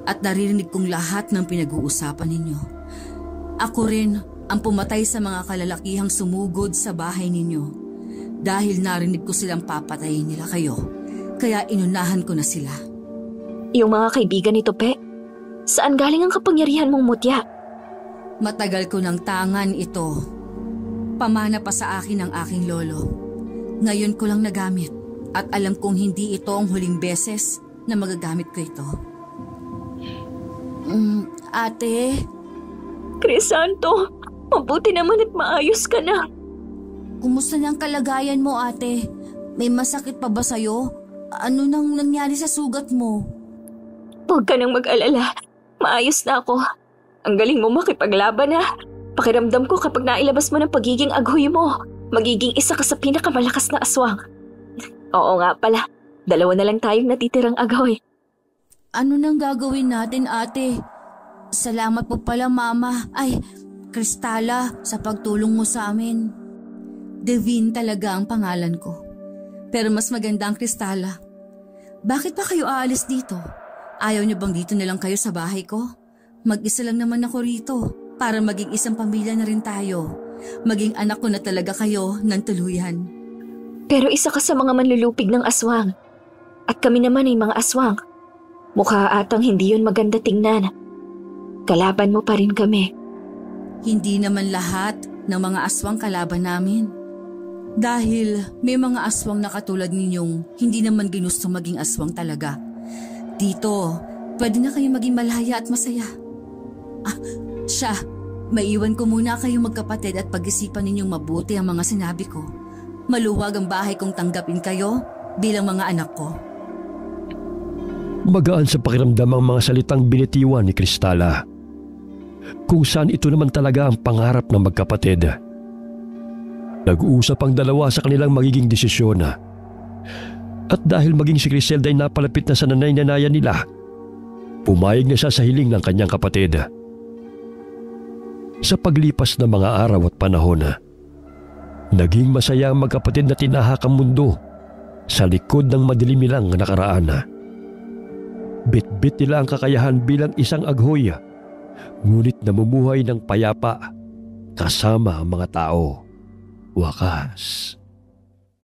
at naririnig kong lahat ng pinag-uusapan ninyo. Ako rin ang pumatay sa mga kalalakihang sumugod sa bahay ninyo. Dahil narinig ko silang papatayin nila kayo, kaya inunahan ko na sila. Yung mga kaibigan ni Tope, saan galing ang kapangyarihan mong mutya? Matagal ko ng tangan ito. Pamana pa sa akin ng aking lolo. Ngayon ko lang nagamit at alam kong hindi ito ang huling beses na magagamit ko ito. Ate? Crisanto, mabuti naman at maayos ka na. Kumusta na ang kalagayan mo, ate? May masakit pa ba sa'yo? Ano nang nangyari sa sugat mo? Huwag ka nang mag-alala. Maayos na ako. Ang galing mo makipaglaban na. Pakiramdam ko kapag nailabas mo ng pagiging aghoy mo, magiging isa ka sa pinakamalakas na aswang. Oo nga pala, 2 na lang tayong natitirang aghoy. Ano nang gagawin natin, ate? Salamat po pala, Mama. Ay, Cristala, sa pagtulong mo sa amin. Devin talaga ang pangalan ko. Pero mas maganda ang Cristala. Bakit pa kayo aalis dito? Ayaw niyo bang dito na lang kayo sa bahay ko? Mag-isa lang naman ako rito para maging isang pamilya na rin tayo. Maging anak ko na talaga kayo ng tuluyan. Pero isa ka sa mga manlulupig ng aswang. At kami naman ay mga aswang. Mukha atang hindi yun maganda tingnan. Kalaban mo pa rin kami. Hindi naman lahat ng mga aswang kalaban namin. Dahil may mga aswang na katulad ninyong hindi naman ginusto maging aswang talaga. Dito, pwede na kayo maging malaya at masaya. Siya, maiwan ko muna kayo magkapatid at pag-isipan ninyong mabuti ang mga sinabi ko. Maluwag ang bahay kong tanggapin kayo bilang mga anak ko. Magaan sa pakiramdam ang mga salitang binitiwan ni Cristala. Kung saan ito naman talaga ang pangarap ng magkapatid. Nag-uusap ang dalawa sa kanilang magiging desisyon. At dahil maging si Criselda ay napalapit na sa nanay-nanayan nila, pumayag na siya sa hiling ng kanyang kapatid. Sa paglipas ng mga araw at panahon, naging masaya ang magkapatid na tinahak ang mundo sa likod ng madilim nilang nakaraan. Bit-bit nila ang kakayahan bilang isang aghoy, ngunit namumuhay ng payapa kasama ang mga tao. Wakas.